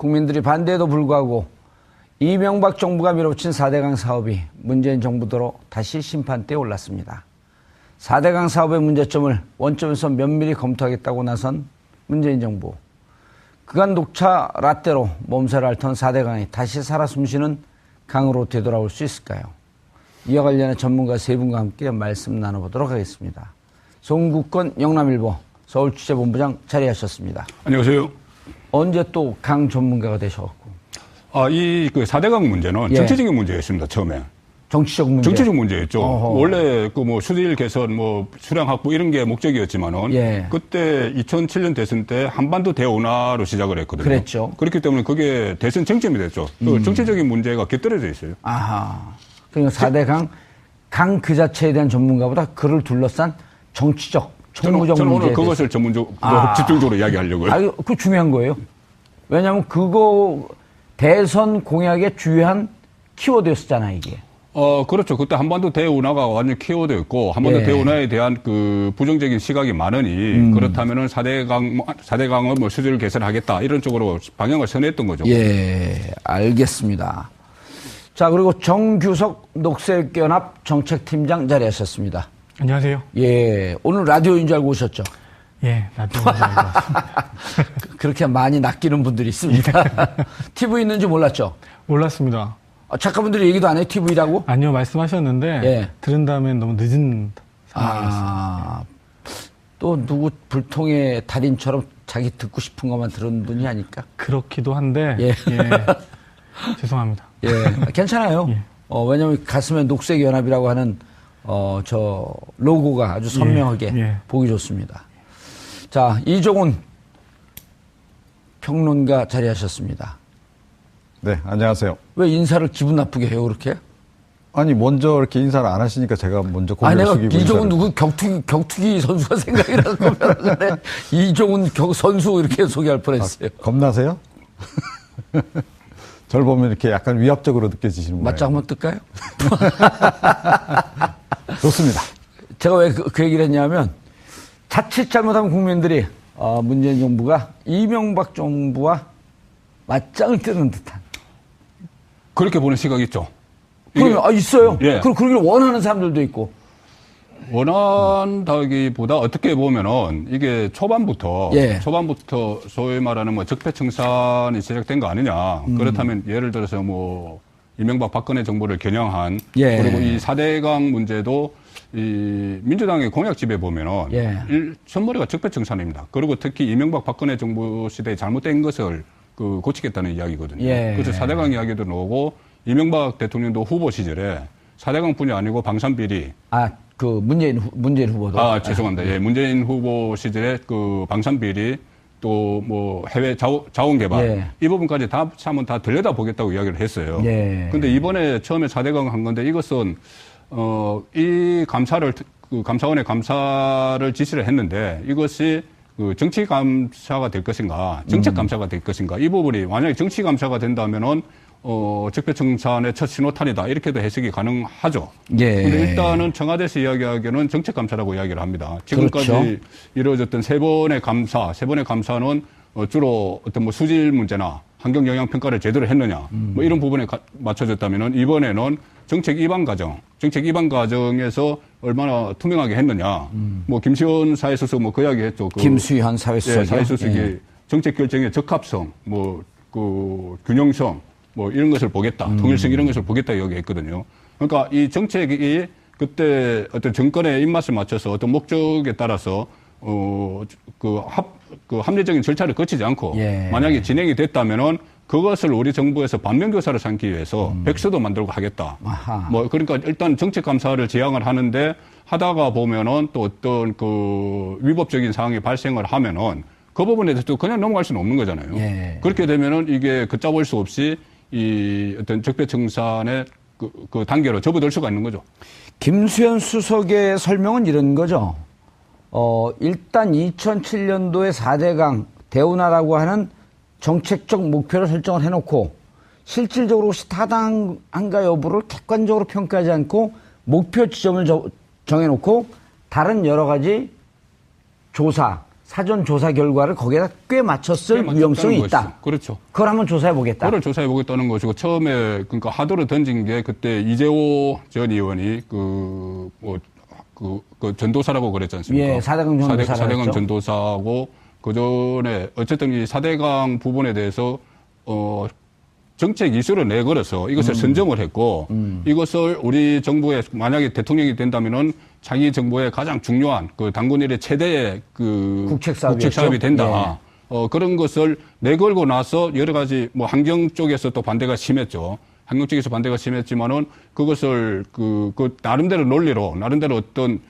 국민들이 반대에도 불구하고 이명박 정부가 밀어붙인 4대강 사업이 문재인 정부대로 다시 심판대에 올랐습니다. 4대강 사업의 문제점을 원점에서 면밀히 검토하겠다고 나선 문재인 정부. 그간 녹차 라떼로 몸살을 앓던 4대강이 다시 살아 숨쉬는 강으로 되돌아올 수 있을까요? 이와 관련해 전문가 세 분과 함께 말씀 나눠보도록 하겠습니다. 송국건 영남일보 서울취재본부장 자리하셨습니다. 안녕하세요. 언제 또 강 전문가가 되셔갖고? 이 4대강 문제는 정치적인 문제였습니다, 처음에. 정치적 문제? 정치적 문제였죠. 어허. 원래 수질 개선, 수량 확보 이런 게 목적이었지만은 그때 2007년 대선 때 한반도 대운하로 시작을 했거든요. 그랬죠. 그렇기 때문에 그게 대선 쟁점이 됐죠. 그 정치적인 문제가 깃들어져 있어요. 아하. 그러니까 4대강 강 그 자체에 대한 전문가보다 그를 둘러싼 정치적, 정무적 저는 문제에 오늘 그것을 전문적으로 집중적으로 이야기하려고요. 그거 중요한 거예요. 왜냐하면 그거 대선 공약의 주요한 키워드였었잖아요, 이게. 그렇죠. 그때 한반도 대운하가 완전 키워드였고, 한반도 대운하에 대한 그 부정적인 시각이 많으니, 그렇다면은 4대강을 수질 개선하겠다, 이런 쪽으로 방향을 선회했던 거죠. 예, 알겠습니다. 자, 그리고 정규석 녹색연합 정책팀장 자리하셨습니다. 안녕하세요. 예, 오늘 라디오인 줄 알고 오셨죠? 예, 라디오인 줄 알고 왔습니다. 그렇게 많이 낚이는 분들이 있습니다. TV 있는지 몰랐죠? 몰랐습니다. 작가분들이 얘기도 안 해요, TV라고? 아니요, 말씀하셨는데 들은 다음엔 너무 늦은 상황이었어요. 또 누구 불통의 달인처럼 자기 듣고 싶은 것만 들은 분이 아닐까? 그렇기도 한데 죄송합니다. 괜찮아요. 왜냐하면 가슴에 녹색연합이라고 하는 저 로고가 아주 선명하게 보기 좋습니다. 자, 이종훈 평론가 자리하셨습니다. 네, 안녕하세요. 왜 인사를 기분 나쁘게 해요, 그렇게? 아니, 먼저 이렇게 인사를 안 하시니까 제가 먼저 고개를 내가 숙이고 이종훈 누구 격투기 선수가 생각이 나서 그런데 이종훈 선수 이렇게 소개할 뻔했어요. 겁나세요? 저를 보면 이렇게 약간 위압적으로 느껴지시는 거예요. 맞짱 한번 뜰까요? 좋습니다. 제가 왜 그 얘기를 했냐면 자칫 잘못하면 국민들이 문재인 정부가 이명박 정부와 맞짱을 뜨는 듯한 그렇게 보는 시각이 있죠. 그러면 있어요. 예. 그리고 그러길 원하는 사람들도 있고. 원한다기보다 어떻게 보면은 이게 초반부터 소위 말하는 적폐청산이 시작된 거 아니냐. 그렇다면 예를 들어서 이명박 박근혜 정부를 겨냥한 그리고 이 4대강 문제도 이 민주당의 공약집에 보면은 첫머리가 적폐청산입니다. 그리고 특히 이명박 박근혜 정부 시대에 잘못된 것을 고치겠다는 이야기거든요. 그래서 4대강 이야기도 나오고 이명박 대통령도 후보 시절에 4대강뿐이 아니고 방산비리. 문재인 후보도. 죄송합니다. 문재인 후보 시절에 방산비리 또 해외 자원 개발 이 부분까지 다 한번 다 들여다보겠다고 이야기를 했어요. 근데 이번에 처음에 4대강 한 건데 이것은 이 감사원의 감사를 지시를 했는데 이것이 정치 감사가 될 것인가, 정책 감사가 될 것인가, 이 부분이 만약에 정치 감사가 된다면은 적폐청산의 첫 신호탄이다 이렇게도 해석이 가능하죠. 그런데 일단은 청와대에서 이야기하기에는 정책 감사라고 이야기를 합니다. 지금까지 이루어졌던 세 번의 감사는 주로 어떤 수질 문제나 환경 영향 평가를 제대로 했느냐, 이런 부분에 맞춰졌다면은 이번에는 정책 입안 과정에서 얼마나 투명하게 했느냐. 김시현 사회수석 그 이야기 했죠. 김수현 사회수석이. 사회수석이 정책 결정의 적합성, 균형성, 이런 것을 보겠다. 통일성 이런 것을 보겠다 이야기했거든요. 그러니까 이 정책이 그때 어떤 정권의 입맛을 맞춰서 어떤 목적에 따라서 합리적인 절차를 거치지 않고 만약에 진행이 됐다면은 그것을 우리 정부에서 반면교사를 삼기 위해서 백서도 만들고 하겠다. 그러니까 일단 정책 감사를 지향을 하는데 하다가 보면은 또 어떤 위법적인 상황이 발생을 하면은 그 부분에 대해서 그냥 넘어갈 수는 없는 거잖아요. 그렇게 되면은 이게 걷잡을 수 없이 이 어떤 적폐청산의 그 단계로 접어들 수가 있는 거죠. 김수현 수석의 설명은 이런 거죠. 일단 2007년도에 4대강 대운하라고 하는 정책적 목표를 설정을 해놓고 실질적으로 혹시 타당한가 여부를 객관적으로 평가하지 않고 목표 지점을 정해놓고 다른 여러 가지 조사, 사전 조사 결과를 거기에다 꽤 맞췄을 위험성이 있다. 것이죠. 그렇죠. 그걸 한번 조사해 보겠다. 그걸 조사해 보겠다는 것이고 처음에 그러니까 하도를 던진 게 그때 이재호 전 의원이 그 전도사라고 그랬지 않습니까? 예, 4대강 전도사라고 4대강 전도사하고 그 전에 어쨌든 이 4대강 부분에 대해서 정책 이슈를 내걸어서 이것을 선점을 했고 이것을 우리 정부에 만약에 대통령이 된다면은 자기 정부의 가장 중요한 그 당군 일의 최대의 그 국책 사업이 된다. 예. 그런 것을 내걸고 나서 여러 가지 뭐 환경 쪽에서 또 반대가 심했죠. 환경 쪽에서 반대가 심했지만은 그것을 그 나름대로 논리로 나름대로 어떤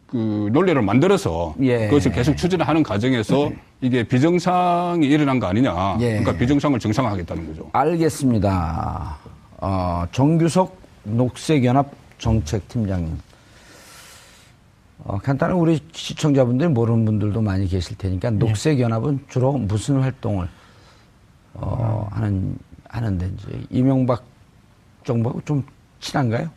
그 논리를 만들어서 예. 그것을 계속 추진을 하는 과정에서 이게 비정상이 일어난 거 아니냐. 예. 그러니까 비정상을 정상화하겠다는 거죠. 알겠습니다. 정규석 녹색연합 정책팀장님. 간단히 우리 시청자분들이 모르는 분들도 많이 계실 테니까 녹색연합은 주로 무슨 활동을 하는데 이제 이명박 정부하고 좀 친한가요?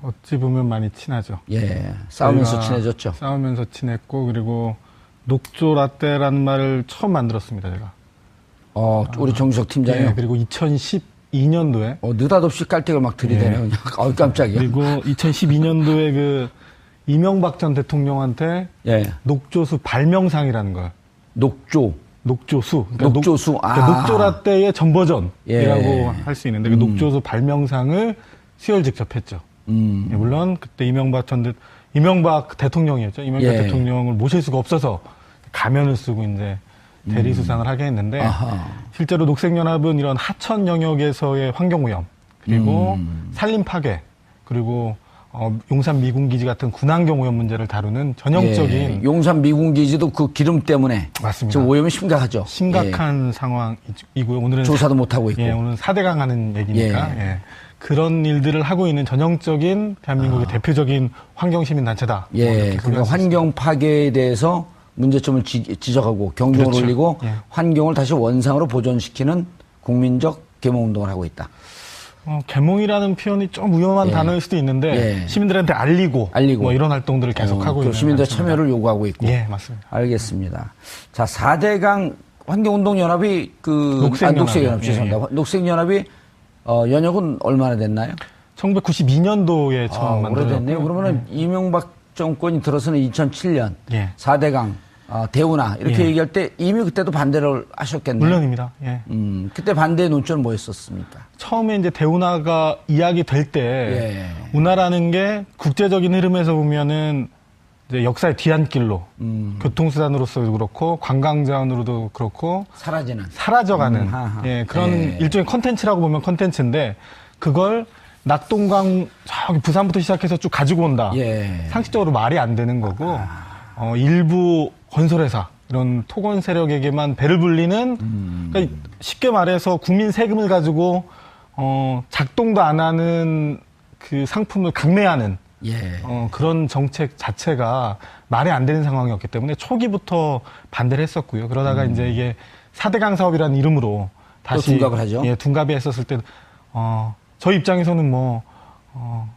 어찌 보면 많이 친하죠. 예, 싸우면서 친해졌죠. 싸우면서 친했고 그리고 녹조 라떼라는 말을 처음 만들었습니다, 제가. 우리 정규석 팀장이요. 예, 그리고 2012년도에 느닷없이 깔때기를 막 들이대네요. 예. 깜짝이야. 그리고 2012년도에 그 이명박 전 대통령한테 예. 녹조수 발명상이라는 걸. 녹조수. 그러니까 녹조수. 그러니까 녹조라떼의 전버전이라고 예. 할 수 있는데 그 녹조수 발명상을 수여직접했죠. 예, 물론 그때 이명박 대통령이었죠. 이명박 예. 대통령을 모실 수가 없어서 가면을 쓰고 이제 대리 수상을 하게 했는데 실제로 녹색연합은 이런 하천 영역에서의 환경오염 그리고 산림 파괴 그리고 용산 미군기지 같은 군환경 오염 문제를 다루는 전형적인 예. 용산 미군기지도 그 기름 때문에 맞습니다. 지금 오염이 심각하죠. 심각한 상황이고요. 오늘은 조사도 못 하고 있고. 예, 오늘은 4대강 하는 얘기니까 예. 그런 일들을 하고 있는 전형적인 대한민국의 대표적인 환경시민단체다. 예, 그러니까 환경 파괴에 대해서 문제점을 지적하고 경종을 그렇죠. 울리고 예. 환경을 다시 원상으로 보존시키는 국민적 계몽운동을 하고 있다. 계몽이라는 표현이 좀 위험한 예. 단어일 수도 있는데 예. 시민들한테 알리고 뭐 이런 활동들을 계속하고 있는 시민들 참여를 요구하고 있고. 예, 맞습니다. 알겠습니다. 자, 4대강 환경운동연합이 녹색연합 죄송합니다. 예. 녹색연합이 연역은 얼마나 됐나요? 1992년도에 처음 만들어졌고요. 오래됐네요. 그러면은 이명박 정권이 들어서는 2007년 예. 4대강 대운하 이렇게 예. 얘기할 때 이미 그때도 반대를 하셨겠네요. 물론입니다. 예. 그때 반대의 논점은 뭐였었습니까? 처음에 이제 대운하가 이야기될 때 예. 운하라는 게 국제적인 흐름에서 보면은 이제 역사의 뒤안길로 교통수단으로서도 그렇고 관광자원으로도 그렇고 사라져가는 예, 그런 예. 일종의 컨텐츠라고 보면 컨텐츠인데 그걸 낙동강 저기 부산부터 시작해서 쭉 가지고 온다. 예. 상식적으로 말이 안 되는 거고 일부 건설회사 이런 토건 세력에게만 배를 불리는 그러니까 쉽게 말해서 국민 세금을 가지고 작동도 안 하는 그 상품을 강매하는 예. 그런 정책 자체가 말이 안 되는 상황이었기 때문에 초기부터 반대를 했었고요. 그러다가 이제 이게 4대강 사업이라는 이름으로 다시 둔갑을 하죠. 예, 둔갑이 했었을 때 저희 입장에서는 뭐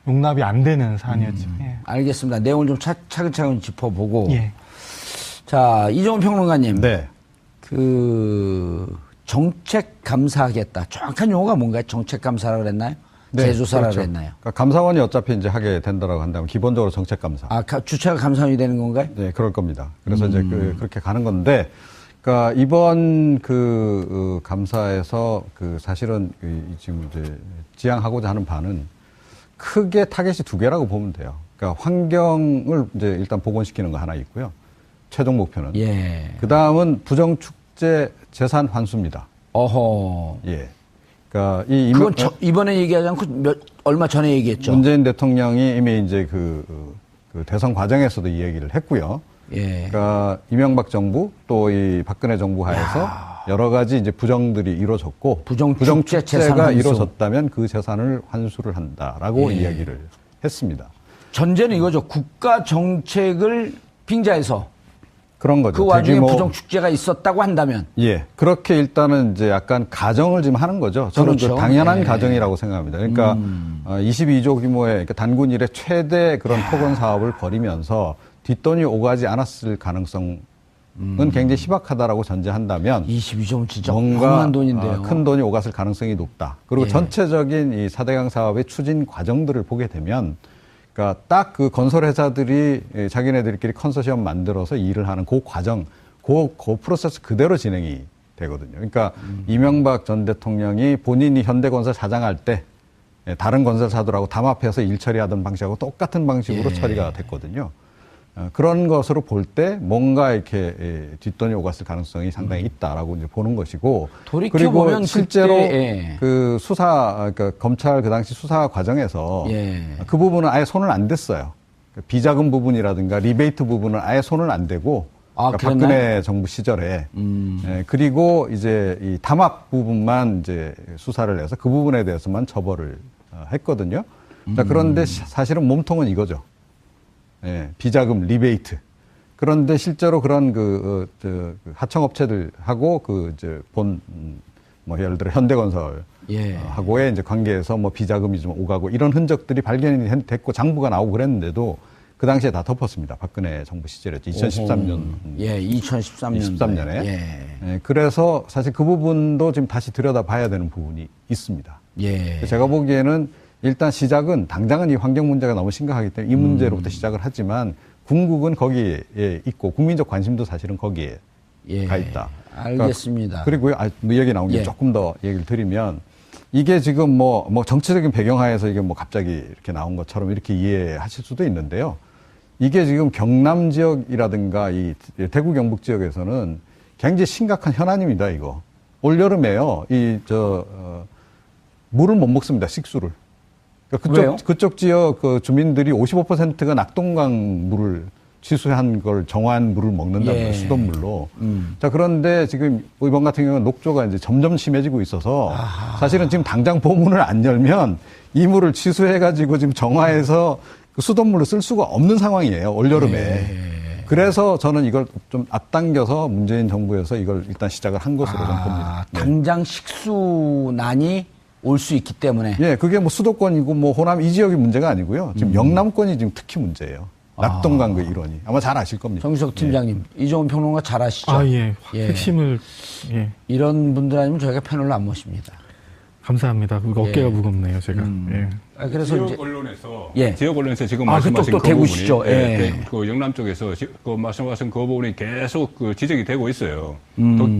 용납이 안 되는 사안이었죠. 예. 알겠습니다. 내용을 좀 차근차근 짚어보고. 예. 자, 이종훈 평론가님. 네. 정책 감사하겠다. 정확한 용어가 뭔가요? 정책 감사라고 그랬나요? 재조사라고 그렇죠. 그랬나요? 그러니까 감사원이 어차피 이제 하게 된다라고 한다면 기본적으로 정책 감사. 주체가 감사원이 되는 건가요? 네, 그럴 겁니다. 그래서 이제 그렇게 가는 건데, 그러니까 이번 감사에서 사실은 지금 이제 지향하고자 하는 바는 크게 타겟이 두 개라고 보면 돼요. 그러니까 환경을 이제 일단 복원시키는 거 하나 있고요. 최종 목표는. 예. 그 다음은 부정축제 재산 환수입니다. 어허. 예. 그러니까 그건 이번에 얘기하지 않고 얼마 전에 얘기했죠. 문재인 대통령이 이미 이제 그 대선 과정에서도 이 얘기를 했고요. 예. 그러니까 이명박 정부 또 이 박근혜 정부 하에서 여러 가지 이제 부정들이 이루어졌고 부정축제가 이루어졌다면 그 재산을 환수를 한다라고 이야기를 했습니다. 전제는 이거죠. 국가 정책을 빙자해서 그런 거죠. 그 와중에 부정축제가 있었다고 한다면. 예. 그렇게 일단은 이제 약간 가정을 지금 하는 거죠. 저는 그렇죠. 당연한 가정이라고 생각합니다. 그러니까 22조 규모의 그러니까 단군 일의 최대 그런 토건 사업을 벌이면서 뒷돈이 오가지 않았을 가능성 굉장히 희박하다라고 전제한다면 22조면 진짜 뭔가 어마어마한 돈인데요. 큰 돈이 오갔을 가능성이 높다. 그리고 예. 전체적인 이 4대강 사업의 추진 과정들을 보게 되면 그러니까 딱 그 건설회사들이 자기네들끼리 컨소시엄 만들어서 일을 하는 그 과정, 그 프로세스 그대로 진행이 되거든요. 그러니까 이명박 전 대통령이 본인이 현대건설 사장할 때 다른 건설사들하고 담합해서 일 처리하던 방식하고 똑같은 방식으로 예. 처리가 됐거든요. 그런 것으로 볼 때 뭔가 이렇게 뒷돈이 오갔을 가능성이 상당히 있다라고 이제 보는 것이고, 그리고 실제로 그때, 그 수사, 그러니까 검찰 그 당시 수사 과정에서 그 부분은 아예 손을 안 댔어요. 비자금 부분이라든가 리베이트 부분은 아예 손을 안 대고, 그러니까 박근혜 정부 시절에 그리고 이제 이 담합 부분만 이제 수사를 해서 그 부분에 대해서만 처벌을 했거든요. 자, 그런데 사실은 몸통은 이거죠. 예, 비자금 리베이트. 그런데 실제로 그런 하청업체들하고 뭐 예를 들어 현대건설 하고의 이제 관계에서 뭐 비자금이 좀 오가고 이런 흔적들이 발견이 됐고 장부가 나오고 그랬는데도 그 당시에 다 덮었습니다. 박근혜 정부 시절이었죠. 2013년. 예, 2013년에. 예, 그래서 사실 그 부분도 지금 다시 들여다봐야 되는 부분이 있습니다. 예. 제가 보기에는 일단 시작은 당장은 이 환경 문제가 너무 심각하기 때문에 이 문제로부터 시작을 하지만 궁극은 거기에 있고 국민적 관심도 사실은 거기에 가 있다. 알겠습니다. 그리고 뭐 얘기 나온 게 조금 더 얘기를 드리면 이게 지금 뭐 정치적인 배경하에서 이게 뭐 갑자기 이렇게 나온 것처럼 이렇게 이해하실 수도 있는데요. 이게 지금 경남 지역이라든가 이 대구 경북 지역에서는 굉장히 심각한 현안입니다, 이거. 올여름에요. 물을 못 먹습니다, 식수를. 그러니까 그쪽 지역 그 주민들이 55%가 낙동강 물을 취수한 걸 정화한 물을 먹는다고요. 수돗물로. 자, 그런데 지금 이번 같은 경우는 녹조가 이제 점점 심해지고 있어서 사실은 지금 당장 보문을 안 열면 이 물을 취수해가지고 지금 정화해서 그 수돗물로 쓸 수가 없는 상황이에요. 올여름에. 그래서 저는 이걸 좀 앞당겨서 문재인 정부에서 이걸 일단 시작을 한 것으로 저는 봅니다. 당장 식수난이 올 수 있기 때문에. 예, 그게 뭐 수도권이고 뭐 호남 이 지역이 문제가 아니고요. 지금 영남권이 지금 특히 문제예요. 낙동강 그 일원이. 아마 잘 아실 겁니다. 정유석 팀장님, 이종훈 평론가 잘 아시죠? 예. 핵심을, 이런 분들 아니면 저희가 패널로 안 모십니다. 감사합니다. 어깨가 무겁네요, 제가. 그래서 지역 언론에서 지금 말씀하신 그쪽도 그 대구시죠. 부분이 그 영남 쪽에서 그 말씀하신 그 부분이 계속 그 지적이 되고 있어요.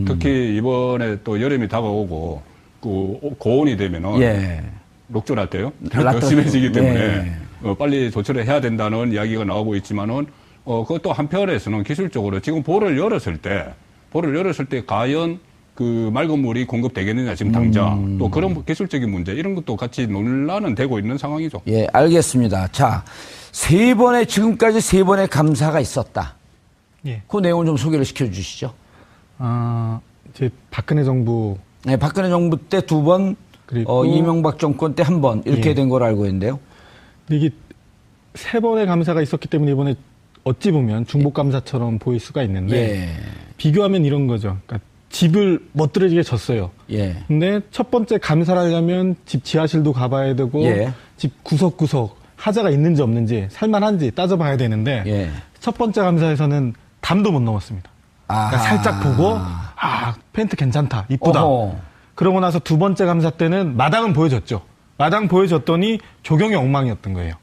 특히 이번에 또 여름이 다가오고 그 고온이 되면은 녹조날 때요. 더 심해지기 때문에 빨리 조처를 해야 된다는 이야기가 나오고 있지만은 그것도 한편에서는 기술적으로 지금 볼을 열었을 때 과연 그 맑은 물이 공급되겠느냐 지금 당장 또 그런 기술적인 문제 이런 것도 같이 논란은 되고 있는 상황이죠. 예, 알겠습니다. 자, 지금까지 세 번의 감사가 있었다. 그 내용 좀 소개를 시켜주시죠. 이제 박근혜 정부. 네, 박근혜 정부 때 2번, 그리고 이명박 정권 때 1번 이렇게 된 걸 알고 있는데요. 근데 이게 3번의 감사가 있었기 때문에 이번에 어찌 보면 중복 감사처럼 보일 수가 있는데 비교하면 이런 거죠. 그러니까 집을 멋들어지게 졌어요. 근데 첫 번째 감사를 하려면 집 지하실도 가봐야 되고 집 구석구석 하자가 있는지 없는지 살만한지 따져봐야 되는데 첫 번째 감사에서는 담도 못 넘었습니다. 그러니까 살짝 보고 펜트 괜찮다, 이쁘다. 그러고 나서 2번째 감사 때는 마당은 보여줬죠. 마당 보여줬더니 조경이 엉망이었던 거예요.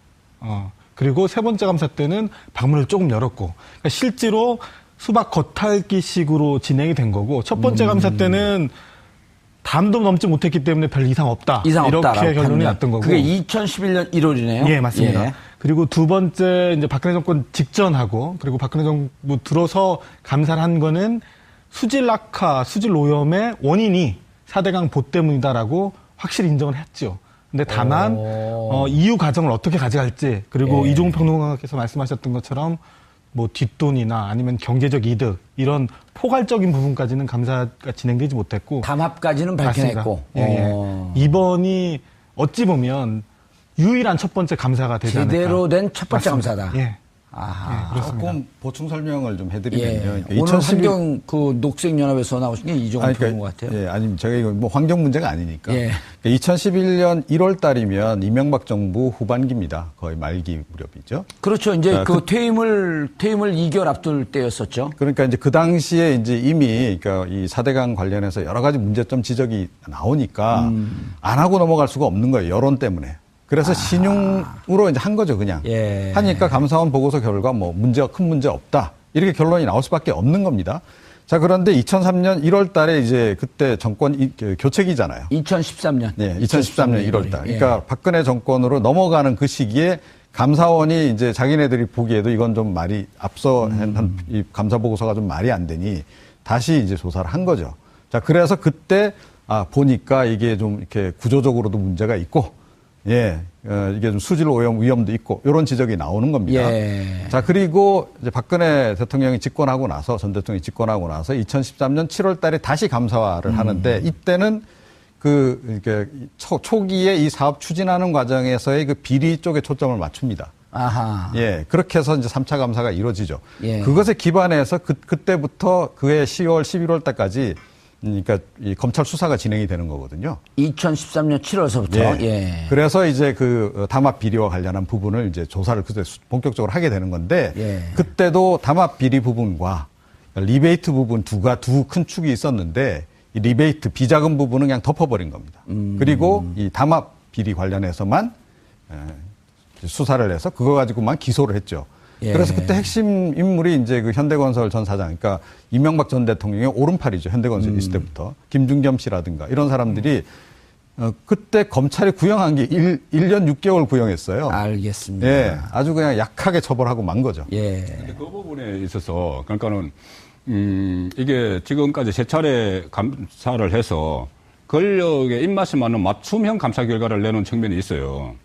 그리고 3번째 감사 때는 방문을 조금 열었고, 그러니까 실제로 수박 겉핥기식으로 진행이 된 거고, 첫 번째 감사 때는 담도 넘지 못했기 때문에 별 이상 없다. 이렇게 결론이 났던 거고. 그게 2011년 1월이네요. 예, 맞습니다. 그리고 2번째 이제 박근혜 정권 직전하고 그리고 박근혜 정부 들어서 감사를 한 거는 수질 악화, 수질 오염의 원인이 4대강 보 때문이다라고 확실히 인정을 했죠. 근데 다만 이후 과정을 어떻게 가져갈지 그리고 이종훈 평론가께서 말씀하셨던 것처럼 뭐 뒷돈이나 아니면 경제적 이득 이런 포괄적인 부분까지는 감사가 진행되지 못했고 담합까지는 밝혀냈고 이번이 어찌 보면 유일한 첫 번째 감사가 되지 않을까. 제대로 된 첫 번째 맞습니다. 감사다. 아, 그렇습니다. 조금 보충 설명을 좀 해드리면요. 예. 오늘 환경 그 녹색연합에서 나오신 게 이종훈 부인 것 같아요. 예, 아니 제가 이거 뭐 환경 문제가 아니니까. 예. 2011년 1월 달이면 이명박 정부 후반기입니다. 거의 말기 무렵이죠. 그렇죠. 이제 그 퇴임을 2개월 앞둘 때였었죠. 그러니까 이제 그 당시에 이제 이미 그러니까 이 4대강 관련해서 여러 가지 문제점 지적이 나오니까 안 하고 넘어갈 수가 없는 거예요. 여론 때문에. 그래서 신용으로 이제 한 거죠, 그냥. 예. 하니까 감사원 보고서 결과 뭐 큰 문제 없다. 이렇게 결론이 나올 수밖에 없는 겁니다. 자, 그런데 2003년 1월 달에 이제 그때 정권 교체기잖아요. 2013년. 네, 2013년 1월 달. 그러니까 예. 박근혜 정권으로 넘어가는 그 시기에 감사원이 이제 자기네들이 보기에도 이건 좀 말이 앞서 한 이 감사 보고서가 좀 말이 안 되니 다시 이제 조사를 한 거죠. 자, 그래서 그때 보니까 이게 좀 이렇게 구조적으로도 문제가 있고 예, 이게 좀 수질 오염 위험도 있고 이런 지적이 나오는 겁니다. 예. 자, 그리고 이제 박근혜 대통령이 집권하고 나서 전 대통령이 집권하고 나서 2013년 7월 달에 다시 감사를 하는데 이때는 이렇게 초기에 이 사업 추진하는 과정에서의 그 비리 쪽에 초점을 맞춥니다. 아하. 예, 그렇게 해서 이제 3차 감사가 이루어지죠. 예. 그것에 기반해서 그때부터 그해 10월, 11월 달까지 그러니까 이 검찰 수사가 진행이 되는 거거든요. 2013년 7월서부터. 예. 그래서 이제 그 담합 비리와 관련한 부분을 이제 조사를 그때 본격적으로 하게 되는 건데 예. 그때도 담합 비리 부분과 리베이트 부분 두 큰 축이 있었는데 이 리베이트 비자금 부분은 그냥 덮어버린 겁니다. 그리고 이 담합 비리 관련해서만 수사를 해서 그거 가지고만 기소를 했죠. 예. 그래서 그때 핵심 인물이 이제 그 현대건설 전 사장, 그러니까 이명박 전 대통령의 오른팔이죠. 현대건설 있을 때부터. 김중겸 씨라든가 이런 사람들이 그때 검찰이 구형한 게 1년 6개월 구형했어요. 알겠습니다. 예. 아주 그냥 약하게 처벌하고 만 거죠. 예. 근데 그 부분에 있어서 그러니까는 이게 지금까지 세 차례 감사를 해서 권력의 입맛에 맞는 맞춤형 감사 결과를 내놓은 측면이 있어요.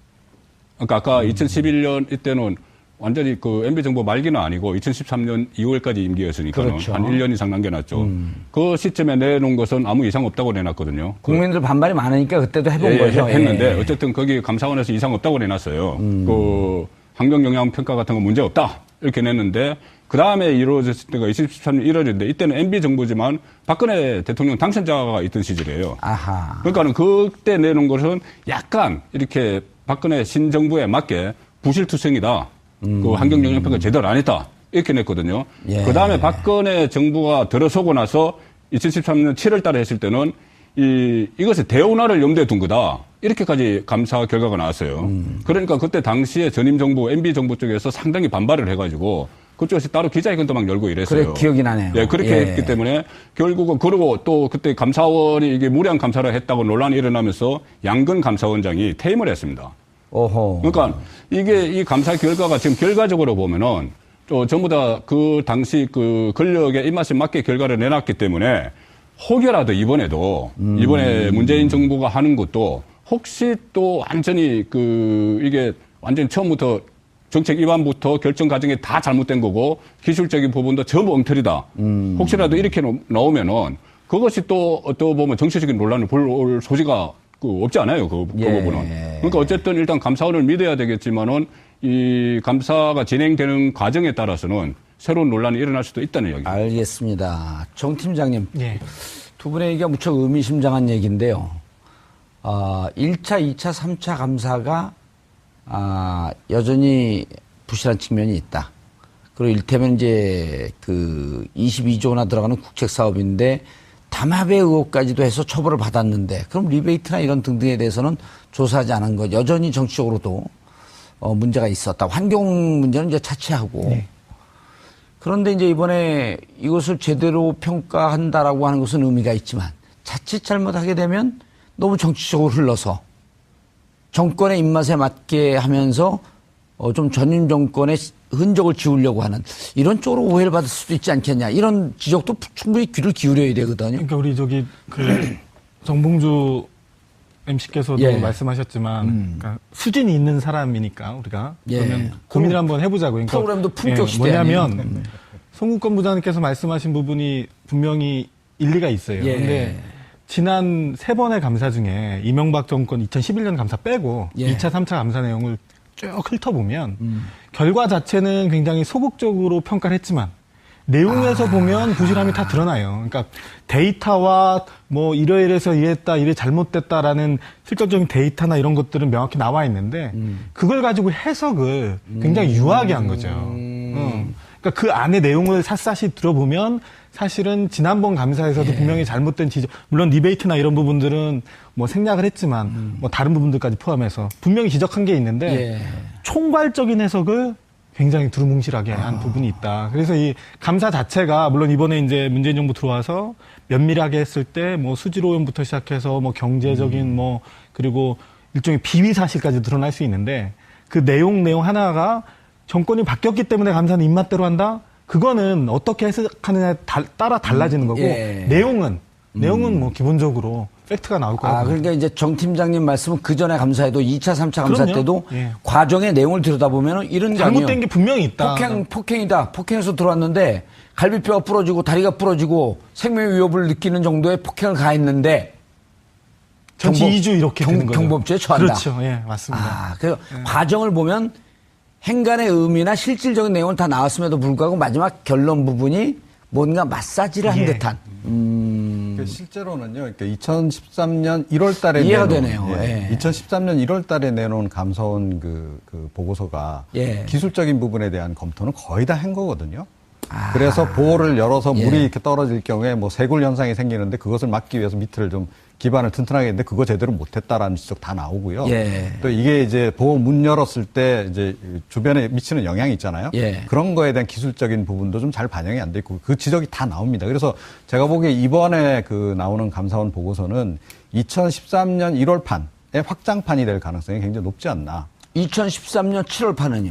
그러니까 아까 2011년 이때는 완전히 그 MB 정부 말기는 아니고 2013년 2월까지 임기였으니까 그렇죠. 한 1년 이상 남겨놨죠. 그 시점에 내놓은 것은 아무 이상 없다고 내놨거든요. 국민들 반발이 많으니까 그때도 해본 거죠. 했는데 예. 어쨌든 거기 감사원에서 이상 없다고 내놨어요. 그 환경 영향 평가 같은 거 문제 없다 이렇게 냈는데 그 다음에 이루어졌을 때가 2013년 1월인데 이때는 MB 정부지만 박근혜 대통령 당선자가 있던 시절이에요. 아하. 그러니까는 그때 내놓은 것은 약간 이렇게 박근혜 신정부에 맞게 부실투성이다. 그 환경 영향 평가 제대로 안 했다. 이렇게 냈거든요. 예. 그 다음에 박근혜 정부가 들어서고 나서 2013년 7월 달에 했을 때는 이것의 대운하를 염두에 둔 거다. 이렇게까지 감사 결과가 나왔어요. 그러니까 그때 당시에 전임 정부, MB 정부 쪽에서 상당히 반발을 해가지고 그쪽에서 따로 기자회견도 막 열고 이랬어요. 그래, 기억이 나네요. 예, 그렇게 예. 했기 때문에 결국은 그러고 또 그때 감사원이 이게 무리한 감사를 했다고 논란이 일어나면서 양근 감사원장이 퇴임을 했습니다. 오호. 그러니까 이게 이 감사 결과가 지금 결과적으로 보면은 또 전부 다 그 당시 그 권력의 입맛에 맞게 결과를 내놨기 때문에 혹여라도 이번에도 이번에 문재인 정부가 하는 것도 혹시 또 완전히 이게 완전히 처음부터 정책 입안부터 결정 과정이 다 잘못된 거고 기술적인 부분도 전부 엉터리다. 혹시라도 이렇게 나오면은 그것이 또 어떻게 보면 정치적인 논란을 불러올 소지가 없지 않아요. 그 부분은. 그러니까 어쨌든 일단 감사원을 믿어야 되겠지만은 이 감사가 진행되는 과정에 따라서는 새로운 논란이 일어날 수도 있다는 이야기입니다. 알겠습니다. 정 팀장님. 예. 두 분의 얘기가 무척 의미심장한 얘기인데요. 1차, 2차, 3차 감사가 여전히 부실한 측면이 있다. 그리고 일테면 이제 22조나 들어가는 국책 사업인데 담합의 의혹까지도 해서 처벌을 받았는데 그럼 리베이트나 이런 등등에 대해서는 조사하지 않은 것 여전히 정치적으로도 문제가 있었다. 환경 문제는 이제 차치하고. 네. 그런데 이제 이번에 이것을 제대로 평가한다라고 하는 것은 의미가 있지만 자칫 잘못하게 되면 너무 정치적으로 흘러서 정권의 입맛에 맞게 하면서 좀 전임 정권의 흔적을 지우려고 하는 이런 쪽으로 오해를 받을 수도 있지 않겠냐. 이런 지적도 충분히 귀를 기울여야 되거든요. 그러니까 우리 정봉주 MC께서도 예. 말씀하셨지만 그러니까 수준이 있는 사람이니까 우리가 그러면 고민을 한번 해보자고요. 그러니까 프로그램도 품격시대 뭐냐면 송국권 부장님께서 말씀하신 부분이 분명히 일리가 있어요. 그런데 지난 3번의 감사 중에 이명박 정권 2011년 감사 빼고 2차, 3차 감사 내용을 쭉 훑어보면 결과 자체는 굉장히 소극적으로 평가를 했지만 내용에서 보면 부실함이 다 드러나요. 그러니까 데이터와 뭐 이래서 이랬다, 이래 잘못됐다라는 실질적인 데이터나 이런 것들은 명확히 나와 있는데 그걸 가지고 해석을 굉장히 유하게 한 거죠. 그러니까 그 안에 내용을 샅샅이 들어보면 사실은 지난번 감사에서도 분명히 잘못된 지적, 물론 리베이트나 이런 부분들은 뭐 생략을 했지만 뭐 다른 부분들까지 포함해서 분명히 지적한 게 있는데 총괄적인 해석을 굉장히 두루뭉실하게 한 부분이 있다. 그래서 이 감사 자체가 물론 이번에 이제 문재인 정부 들어와서 면밀하게 했을 때 뭐 수질 오염부터 시작해서 뭐 경제적인 뭐 그리고 일종의 비위 사실까지 드러날 수 있는데 그 내용 하나가 정권이 바뀌었기 때문에 감사는 입맛대로 한다? 그거는 어떻게 해석하느냐에 따라 달라지는 거고 내용은 뭐 기본적으로 팩트가 나올 거라고. 그러니까 이제 정 팀장님 말씀은 그 전에 감사에도 2차, 3차 감사 그럼요. 때도 과정의 내용을 들여다보면 이런 게 아니에요. 잘못된 게 분명히 있다. 폭행이다. 폭행해서 들어왔는데 갈비뼈가 부러지고 다리가 부러지고 생명 위협을 느끼는 정도의 폭행을 가했는데 전치 2주 이렇게 되는 거죠. 경범죄에 처한다. 그렇죠. 예, 맞습니다. 그래서 과정을 보면 행간의 의미나 실질적인 내용은 다 나왔음에도 불구하고 마지막 결론 부분이 뭔가 마사지를 한 듯한. 실제로는요, 그러니까 2013년 1월 달에 이해가 되네요. 2013년 1월 달에 내놓은 감사원 그 보고서가 기술적인 부분에 대한 검토는 거의 다 한 거거든요. 그래서 보호를 열어서 물이 이렇게 떨어질 경우에 뭐 세굴 현상이 생기는데 그것을 막기 위해서 밑을 좀 기반을 튼튼하게 했는데 그거 제대로 못했다라는 지적 다 나오고요. 또 이게 이제 보호 문 열었을 때 이제 주변에 미치는 영향이 있잖아요. 그런 거에 대한 기술적인 부분도 좀 잘 반영이 안 돼 있고 그 지적이 다 나옵니다. 그래서 제가 보기에 이번에 그 나오는 감사원 보고서는 2013년 1월 판의 확장판이 될 가능성이 굉장히 높지 않나. 2013년 7월 판은요?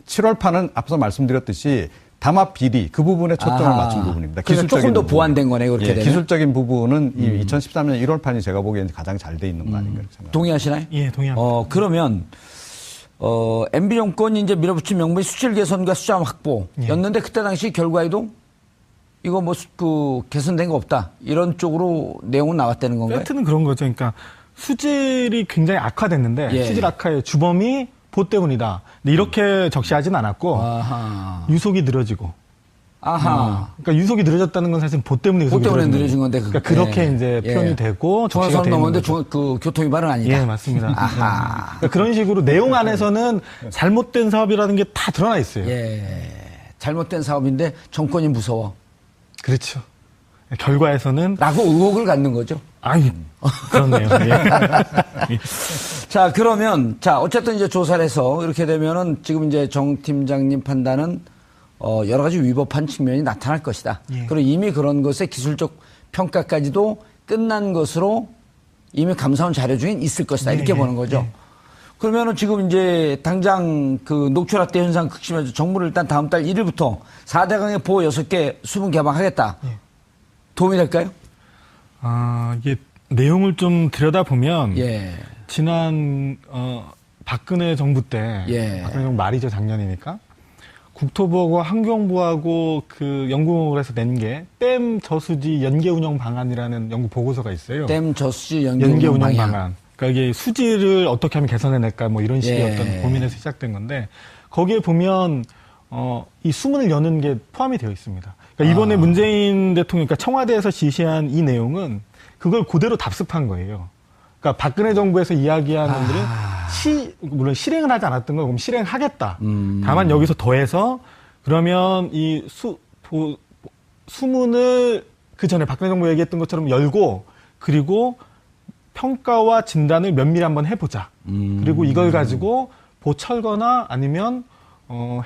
7월 판은 앞서 말씀드렸듯이 담합 비리 그 부분에 초점을 맞춘 부분입니다. 그러니까 조금 더 보완된 거네요. 그렇게 되면. 기술적인 부분은 이 2013년 1월 판이 제가 보기에는 가장 잘 돼 있는 거 아닌가 생각합니다. 동의하시나요? 예, 동의합니다. 그러면 MB 정권이 이제 밀어붙인 명분이 수질 개선과 수자원 확보였는데 그때 당시 결과에도 이거 뭐 그 개선된 거 없다 이런 쪽으로 내용은 나왔다는 건가요? 팩트는 그런 거죠. 그러니까 수질이 굉장히 악화됐는데 수질 악화의 주범이 보 때문이다. 근데 이렇게 적시하진 않았고 유속이 늘어지고. 그러니까 유속이 늘어졌다는 건 사실 보 때문에 유속이 늘어진 건데 그러니까 그렇게 이제 표현이 되고 중앙선 넘었는데 그 교통 위반은 아니다. 예, 맞습니다. 그러니까 그런 식으로 내용 안에서는 잘못된 사업이라는 게 다 드러나 있어요. 잘못된 사업인데 정권이 무서워. 그렇죠. 결과에서는 라고 의혹을 갖는 거죠. 아니, 그렇네요. 자, 그러면, 어쨌든 이제 조사를 해서 이렇게 되면은 지금 이제 정 팀장님 판단은, 여러 가지 위법한 측면이 나타날 것이다. 그리고 이미 그런 것의 기술적 평가까지도 끝난 것으로 이미 감사원 자료 중에 있을 것이다. 이렇게 보는 거죠. 그러면은 지금 이제 당장 그 녹출 확대 현상 극심해서 정부를 일단 다음 달 1일부터 4대강의 보호 6개 수분 개방하겠다. 도움이 될까요? 이게 내용을 좀 들여다보면 지난 박근혜 정부 때 박근혜 정부 말이죠. 작년이니까 국토부하고 환경부하고 그 연구를 해서 낸 게 댐 저수지 연계 운영 방안이라는 연구 보고서가 있어요. 댐 저수지 연계 운영 방안. 그러니까 이게 수질을 어떻게 하면 개선해낼까 뭐 이런 식의 어떤 고민에서 시작된 건데 거기에 보면 이 수문을 여는 게 포함이 되어 있습니다. 그러니까 이번에 문재인 대통령, 그러니까 청와대에서 지시한 이 내용은 그걸 그대로 답습한 거예요. 그러니까 박근혜 정부에서 이야기한 놈들은 물론 실행을 하지 않았던 거 그럼 실행하겠다. 다만 여기서 더해서 그러면 이 수문을 그 전에 박근혜 정부 얘기했던 것처럼 열고 그리고 평가와 진단을 면밀히 한번 해보자. 그리고 이걸 가지고 보철거나 아니면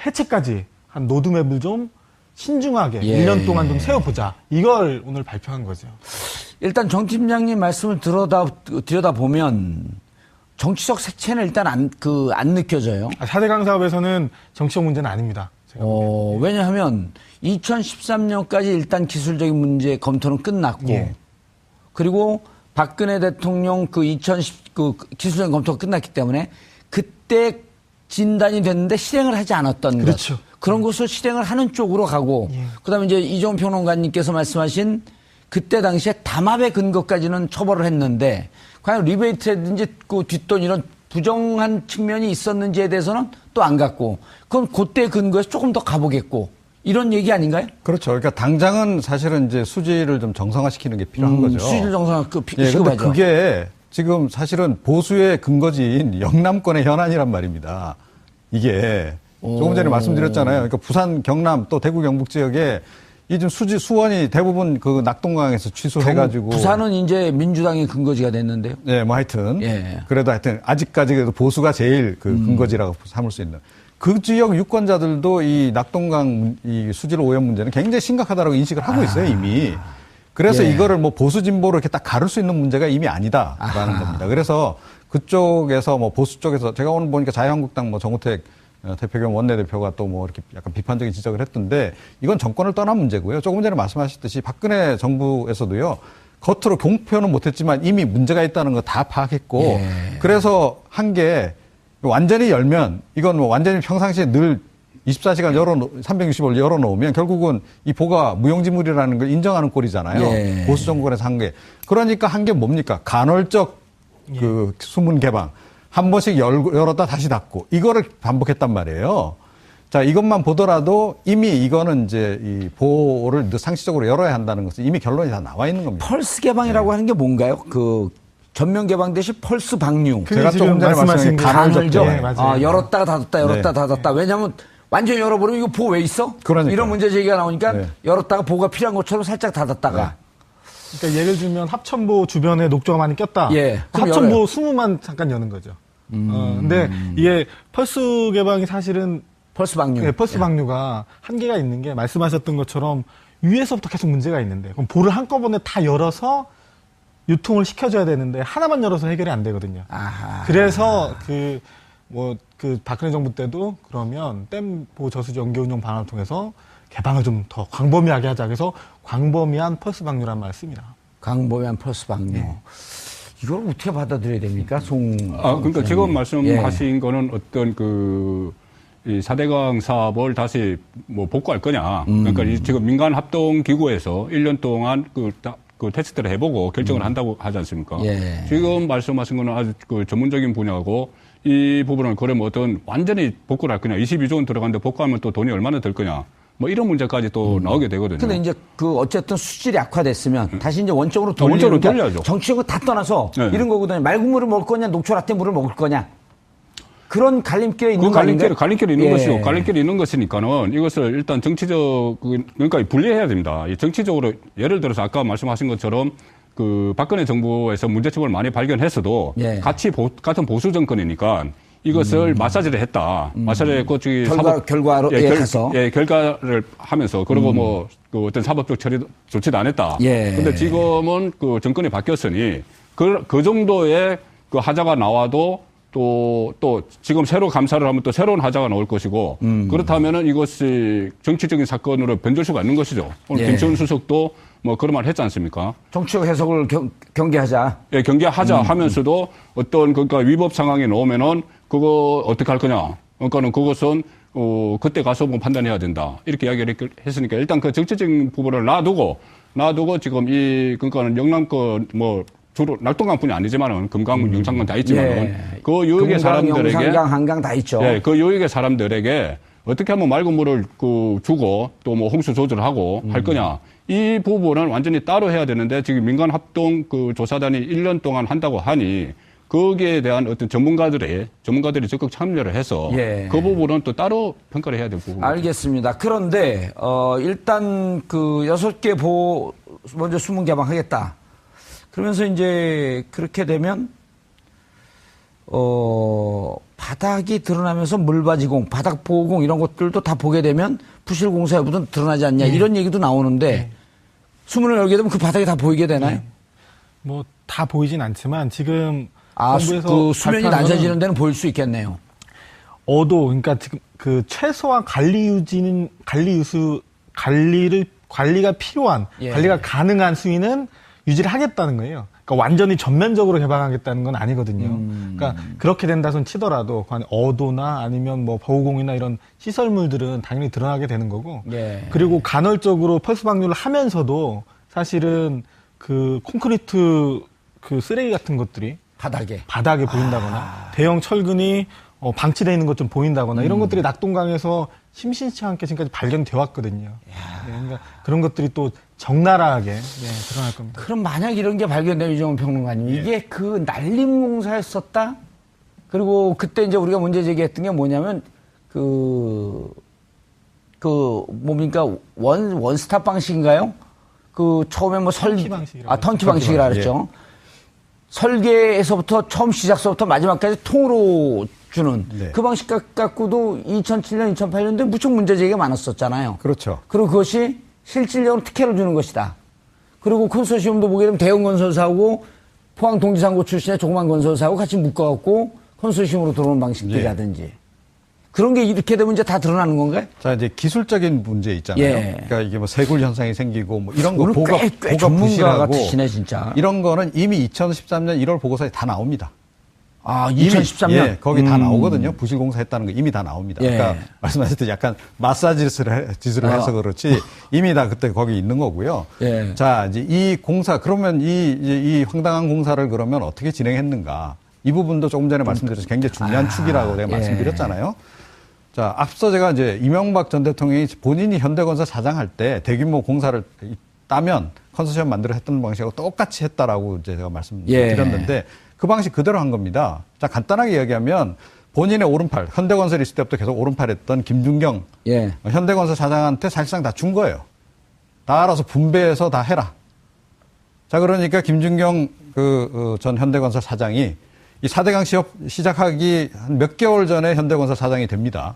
해체까지 한 로드맵을 좀 신중하게 1년 동안 좀 세워보자. 이걸 오늘 발표한 거죠. 일단 정 팀장님 말씀을 들여다보면 정치적 색채는 일단 안 느껴져요. 4대강 사업에서는 정치적 문제는 아닙니다. 왜냐하면 2013년까지 일단 기술적인 문제 검토는 끝났고 그리고 박근혜 대통령 그 기술적인 검토가 끝났기 때문에 그때 진단이 됐는데 실행을 하지 않았던 그렇죠. 것. 그런 것을 실행을 하는 쪽으로 가고 그다음에 이제 이종훈 평론가님께서 말씀하신 그때 당시에 담합의 근거까지는 처벌을 했는데 과연 리베이트라든지 그 뒷돈 이런 부정한 측면이 있었는지에 대해서는 또 안 갔고, 그건 그때 근거에서 조금 더 가보겠고, 이런 얘기 아닌가요? 그렇죠. 그러니까 당장은 사실은 이제 수지를 좀 정상화시키는 게 필요한 거죠. 수지를 정상화 예, 근데 시급하죠. 그게 지금 사실은 보수의 근거지인 영남권의 현안이란 말입니다. 이게 조금 전에 말씀드렸잖아요. 그러니까 부산, 경남 또 대구 경북 지역에 이 좀 수지 수원이 대부분 그 낙동강에서 취소해가지고 부산은 이제 민주당의 근거지가 됐는데요. 네, 뭐 하여튼 예. 그래도 하여튼 아직까지 그래도 보수가 제일 그 근거지라고 삼을 수 있는 그 지역 유권자들도 이 낙동강 이 수질 오염 문제는 굉장히 심각하다라고 인식을 하고 있어요 이미. 그래서 예. 이거를 뭐 보수 진보로 이렇게 딱 가를 수 있는 문제가 이미 아니다라는 겁니다. 그래서 그쪽에서 뭐 보수 쪽에서 제가 오늘 보니까 자유한국당 뭐 정우택 대표 겸 원내대표가 또 뭐 이렇게 약간 비판적인 지적을 했던데 이건 정권을 떠난 문제고요. 조금 전에 말씀하셨듯이 박근혜 정부에서도요. 겉으로 공표는 못했지만 이미 문제가 있다는 거 다 파악했고 예. 그래서 한 게 완전히 열면 이건 뭐 완전히 평상시에 늘 24시간 365일 열어놓으면 결국은 이 보가 무용지물이라는 걸 인정하는 꼴이잖아요. 예. 보수 정권에서 한 게. 그러니까 한 게 뭡니까? 간헐적 그 수문 개방. 한 번씩 열었다 다시 닫고. 이거를 반복했단 말이에요. 자, 이것만 보더라도 이미 이거는 이제 이 보호를 상시적으로 열어야 한다는 것은 이미 결론이 다 나와 있는 겁니다. 펄스 개방이라고 하는 게 뭔가요? 그 전면 개방 대신 펄스 방류. 그게 제가 조금 전에 말씀하신 간헐적. 네, 맞아요. 열었다가 닫았다, 열었다, 네. 닫았다. 왜냐하면 완전히 열어버리면 이거 보호 왜 있어? 그러니까요. 이런 문제 제기가 나오니까 네. 열었다가 보호가 필요한 것처럼 살짝 닫았다가. 그러니까 예를 들면 합천보 주변에 녹조가 많이 꼈다. 예, 그럼 합천보 열어요. 20만 잠깐 여는 거죠. 근데 이게 펄스 개방이 사실은 펄스 방류. 네, 펄스 방류가 한계가 있는 게 말씀하셨던 것처럼 위에서부터 계속 문제가 있는데 그럼 볼을 한꺼번에 다 열어서 유통을 시켜줘야 되는데 하나만 열어서 해결이 안 되거든요. 아하. 그래서 그 박근혜 정부 때도 그러면 댐보 저수지 연계 운용 방안을 통해서 개방을 좀 더 광범위하게 하자. 그래서 광범위한 펄스 방류란 말을 씁니다. 광범위한 펄스 방류. 이걸 어떻게 받아들여야 됩니까? 그러니까 지금 말씀하신 거는 어떤 이 4대강 사업을 다시 뭐 복구할 거냐. 그러니까 지금 민간 합동 기구에서 1년 동안 그 테스트를 해보고 결정을 한다고 하지 않습니까? 예. 지금 말씀하신 거는 아주 그 전문적인 분야고 이 부분은 그러면 어떤 완전히 복구를 할 거냐. 22조 원 들어가는데 복구하면 또 돈이 얼마나 들 거냐. 뭐 이런 문제까지 또 나오게 되거든요. 근데 이제 어쨌든 수질이 악화됐으면 다시 이제 원점으로 원점으로 돌리니까 돌려야죠. 정치적으로 다 떠나서 네. 이런 거거든요. 맑은 물을 먹을 거냐, 녹초라떼 물을 먹을 거냐. 그런 갈림길에 있는 거 아닌가요? 갈림길이 있는 예. 것이고, 갈림길이 있는 것이니까는 이것을 일단 그러니까 분리해야 됩니다. 이 정치적으로, 예를 들어서 아까 말씀하신 것처럼 그 박근혜 정부에서 문제점을 많이 발견했어도 예. 같은 보수 정권이니까 이것을 마사지를 했다. 마사지를 했고, 결과로 가서. 결과를 하면서, 그리고 그 어떤 사법적 조치도 안 했다. 예. 근데 지금은 그 정권이 바뀌었으니 그 정도의 그 하자가 나와도 또 지금 새로 감사를 하면 또 새로운 하자가 나올 것이고 그렇다면은 이것이 정치적인 사건으로 변질 수가 있는 것이죠. 오늘 예. 김치훈 수석도 뭐 그런 말 했지 않습니까? 정치적 해석을 경계하자. 예, 경계하자 하면서도 어떤 그러니까 위법 상황에 놓으면은 그거 어떻게 할 거냐. 그러니까는 그것은 그때 가서 뭐 판단해야 된다. 이렇게 이야기를 했으니까 일단 그 정치적인 부분을 놔두고 지금 그러니까는 영남권 주로 낙동강뿐이 아니지만은 금강, 영창강 다 있지만은 예. 그 요역의 사람들에게 영산강, 한강 다 있죠. 예, 그 요역의 사람들에게 어떻게 하면 맑은 물을 주고 또 뭐 홍수 조절을 하고 할 거냐. 이 부분은 완전히 따로 해야 되는데 지금 민간 합동 그 조사단이 1년 동안 한다고 하니 거기에 대한 어떤 전문가들이 적극 참여를 해서 예. 그 부분은 또 따로 평가를 해야 될 부분입니다. 알겠습니다. 그런데 일단 그 6개 보 먼저 수문 개방하겠다. 그러면서 이제 그렇게 되면 바닥이 드러나면서 물바지공, 바닥 보호공 이런 것들도 다 보게 되면 부실 공사 여부도 드러나지 않냐 이런 얘기도 나오는데 수문을 열게 되면 그 바닥이 다 보이게 되나요? 뭐 다 보이진 않지만 지금 정부에서 그 수면이 낮아지는 데는 보일 수 있겠네요. 그러니까 지금 그 최소한 관리가 필요한 관리가 가능한 수위는 유지를 하겠다는 거예요. 그러니까 완전히 전면적으로 개방하겠다는 건 아니거든요. 그러니까 그렇게 된다 손 치더라도 어도나 아니면 뭐 보호공이나 이런 시설물들은 당연히 드러나게 되는 거고. 예. 그리고 간헐적으로 펄스 방류를 하면서도 사실은 그 콘크리트 그 쓰레기 같은 것들이 바닥에 보인다거나 대형 철근이 방치되어 있는 것 좀 보인다거나 이런 것들이 낙동강에서 심심치 않게 지금까지 발견되어 왔거든요. 네, 그러니까 그런 것들이 또 적나라하게 드러날 겁니다. 그럼 만약 이런 게 발견되면 이정훈 평론가님, 이게 그 난림공사였었다? 그리고 그때 이제 우리가 문제 제기했던 게 뭐냐면 뭡니까 원스톱 방식인가요? 처음에 뭐 턴키 방식이라고 턴키 방식이라 그랬죠. 설계에서부터 처음 시작서부터 마지막까지 통으로 주는 그 방식 갖고도 2007년, 2008년도에 무척 문제 제기가 많았었잖아요. 그렇죠. 그리고 그것이 실질적으로 특혜를 주는 것이다. 그리고 컨소시엄도 보게 되면 대형 건설사하고 포항 동지상고 출신의 조그만 건설사하고 같이 묶어갖고 컨소시엄으로 들어오는 방식들이라든지. 그런 게 이렇게 되면 이제 다 드러나는 건가요? 자, 이제 기술적인 문제 있잖아요. 그러니까 이게 뭐 세굴 현상이 생기고 뭐 이런 거 보가 전문가 같으시네, 진짜. 이런 거는 이미 2013년 1월 보고서에 다 나옵니다. 2013년? 거기 다 나오거든요. 부실공사 했다는 거 이미 다 나옵니다. 그러니까 말씀하셨듯이 약간 마사지 짓을 해서 그렇지 이미 다 그때 거기 있는 거고요. 자, 이제 이 공사, 그러면 이 황당한 공사를 그러면 어떻게 진행했는가. 이 부분도 조금 전에 말씀드렸죠. 굉장히 중요한 축이라고 제가 말씀드렸잖아요. 자, 앞서 제가 이제 이명박 전 대통령이 본인이 현대건설 사장할 때 대규모 공사를 따면 컨소시엄 만들어 했던 방식하고 똑같이 했다라고 이제 제가 말씀드렸는데 그 방식 그대로 한 겁니다. 자, 간단하게 이야기하면 본인의 오른팔, 현대건설 있을 때부터 계속 오른팔 했던 김준경 현대건설 사장한테 사실상 다 준 거예요. 다 알아서 분배해서 다 해라. 자, 그러니까 김준경 전 현대건설 사장이 이 4대강 시업 시작하기 한 몇 개월 전에 현대건설 사장이 됩니다.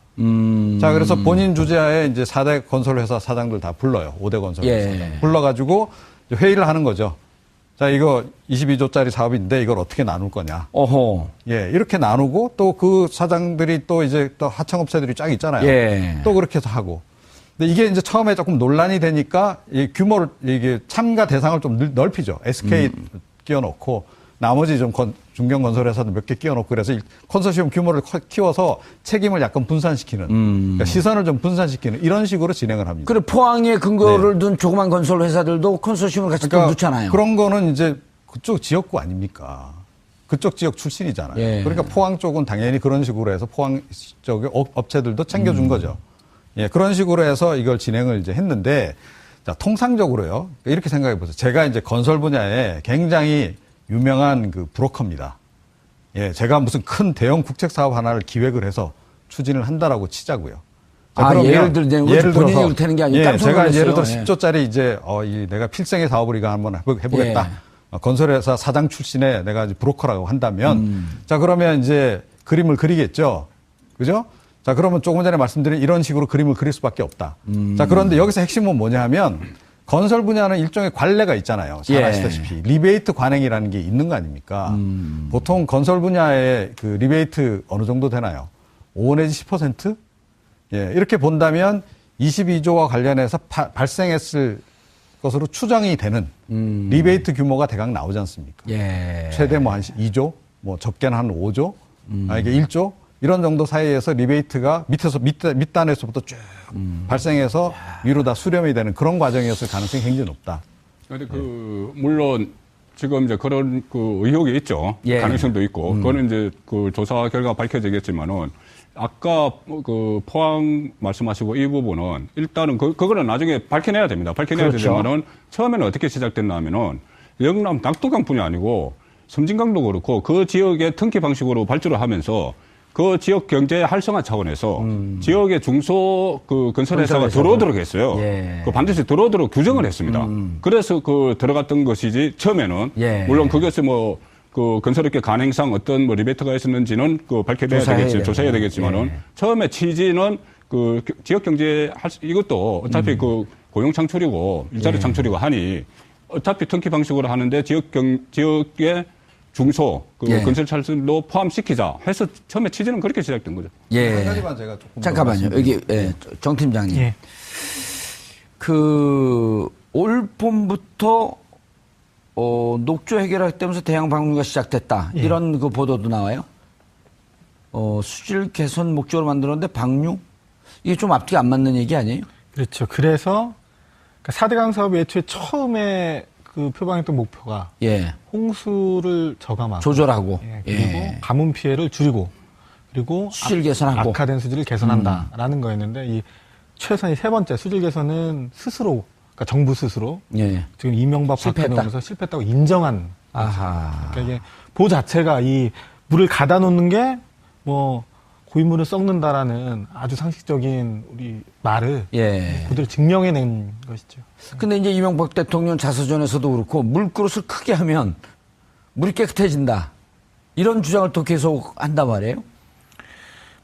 자, 그래서 본인 주재하에 이제 4대 건설회사 사장들 다 불러요. 5대 건설회사 사장. 불러가지고 회의를 하는 거죠. 자, 이거 22조짜리 사업인데 이걸 어떻게 나눌 거냐. 이렇게 나누고 또 그 사장들이 또 이제 또 하청업체들이 쫙 있잖아요. 또 그렇게 해서 하고. 근데 이게 이제 처음에 조금 논란이 되니까 이 규모를, 이게 참가 대상을 좀 넓히죠. SK 끼워놓고 나머지 좀 중견건설회사도 몇 개 끼워놓고 그래서 컨소시엄 규모를 키워서 책임을 약간 분산시키는 그러니까 시선을 좀 분산시키는 이런 식으로 진행을 합니다. 그래 포항에 근거를 둔 조그만 건설 회사들도 컨소시엄을 같이 또 넣잖아요. 그런 거는 이제 그쪽 지역구 아닙니까? 그쪽 지역 출신이잖아요. 그러니까 포항 쪽은 당연히 그런 식으로 해서 포항 쪽의 업체들도 챙겨준 거죠. 그런 식으로 해서 이걸 진행을 이제 했는데, 자, 통상적으로요. 이렇게 생각해 보세요. 제가 이제 건설 분야에 굉장히 유명한 브로커입니다. 제가 무슨 큰 대형 국책 사업 하나를 기획을 해서 추진을 한다라고 치자고요. 자, 그러면 예를 들면 본인이 이렇다는 게 아니고 제가 예를 들어 10조짜리 이제 내가 필생의 사업을 이거 한번 해보겠다. 건설회사 사장 출신의 내가 이제 브로커라고 한다면, 자, 그러면 이제 그림을 그리겠죠. 그죠? 자, 그러면 조금 전에 말씀드린 이런 식으로 그림을 그릴 수밖에 없다. 자, 그런데 여기서 핵심은 뭐냐 하면 건설 분야는 일종의 관례가 있잖아요. 잘 아시다시피. 리베이트 관행이라는 게 있는 거 아닙니까? 보통 건설 분야의 리베이트 어느 정도 되나요? 5 내지 10%? 이렇게 본다면 22조와 관련해서 발생했을 것으로 추정이 되는 리베이트 규모가 대강 나오지 않습니까? 최대 뭐 한 2조, 뭐 적게는 한 5조, 이게 1조, 이런 정도 사이에서 리베이트가 밑단에서부터 쭉 발생해서 위로 다 수렴이 되는 그런 과정이었을 가능성이 굉장히 높다. 그런데 물론 지금 이제 그런 의혹이 있죠. 가능성도 있고. 그거는 이제 조사 결과 밝혀지겠지만은 아까 포항 말씀하시고 이 부분은 일단은 그거는 나중에 밝혀내야 됩니다. 밝혀내야 되지만은 처음에는 어떻게 시작됐냐면은 영남 낙동강뿐이 아니고 섬진강도 그렇고 그 지역의 턴키 방식으로 발주를 하면서 그 지역 경제 활성화 차원에서 지역의 중소 건설회사가 들어오도록 했어요. 반드시 들어오도록 규정을 했습니다. 그래서 들어갔던 것이지 처음에는 물론 그것이 건설업계 간행상 어떤 리베이트가 있었는지는 밝혀내야 되겠지, 조사해야 되겠지만은 처음에 취지는 지역 경제 이것도 어차피 고용 창출이고 일자리 창출이고 하니 어차피 턴키 방식으로 하는데 지역의 중소 건설 철수도 포함시키자 해서 처음에 취지는 그렇게 시작된 거죠. 한 가지만 제가 조금 잠깐만요. 여기 정 팀장님. 올 봄부터 녹조 해결하겠다면서 대양 방류가 시작됐다. 이런 보도도 나와요. 수질 개선 목적으로 만들었는데 방류? 이게 좀 앞뒤가 안 맞는 얘기 아니에요? 그렇죠. 그래서 4대강 사업이 애초에 처음에 그 표방했던 목표가 예. 홍수를 저감하고 조절하고 그리고 예. 가뭄 피해를 줄이고 그리고 수질 개선하고 악화된 수질을 개선한다라는 거였는데 이 최선이 세 번째 수질 개선은 스스로 그러니까 정부 스스로 예. 지금 이명박 실패했다. 박근혜 오면서 실패했다고 인정한 아하. 그러니까 이게 보 자체가 이 물을 가다 놓는 게 뭐 고인물은 썩는다라는 아주 상식적인 우리 말을 예. 그대로 증명해낸 것이죠. 근데 이제 이명박 대통령 자서전에서도 그렇고 물그릇을 크게 하면 물이 깨끗해진다. 이런 주장을 또 계속 한단 말이에요.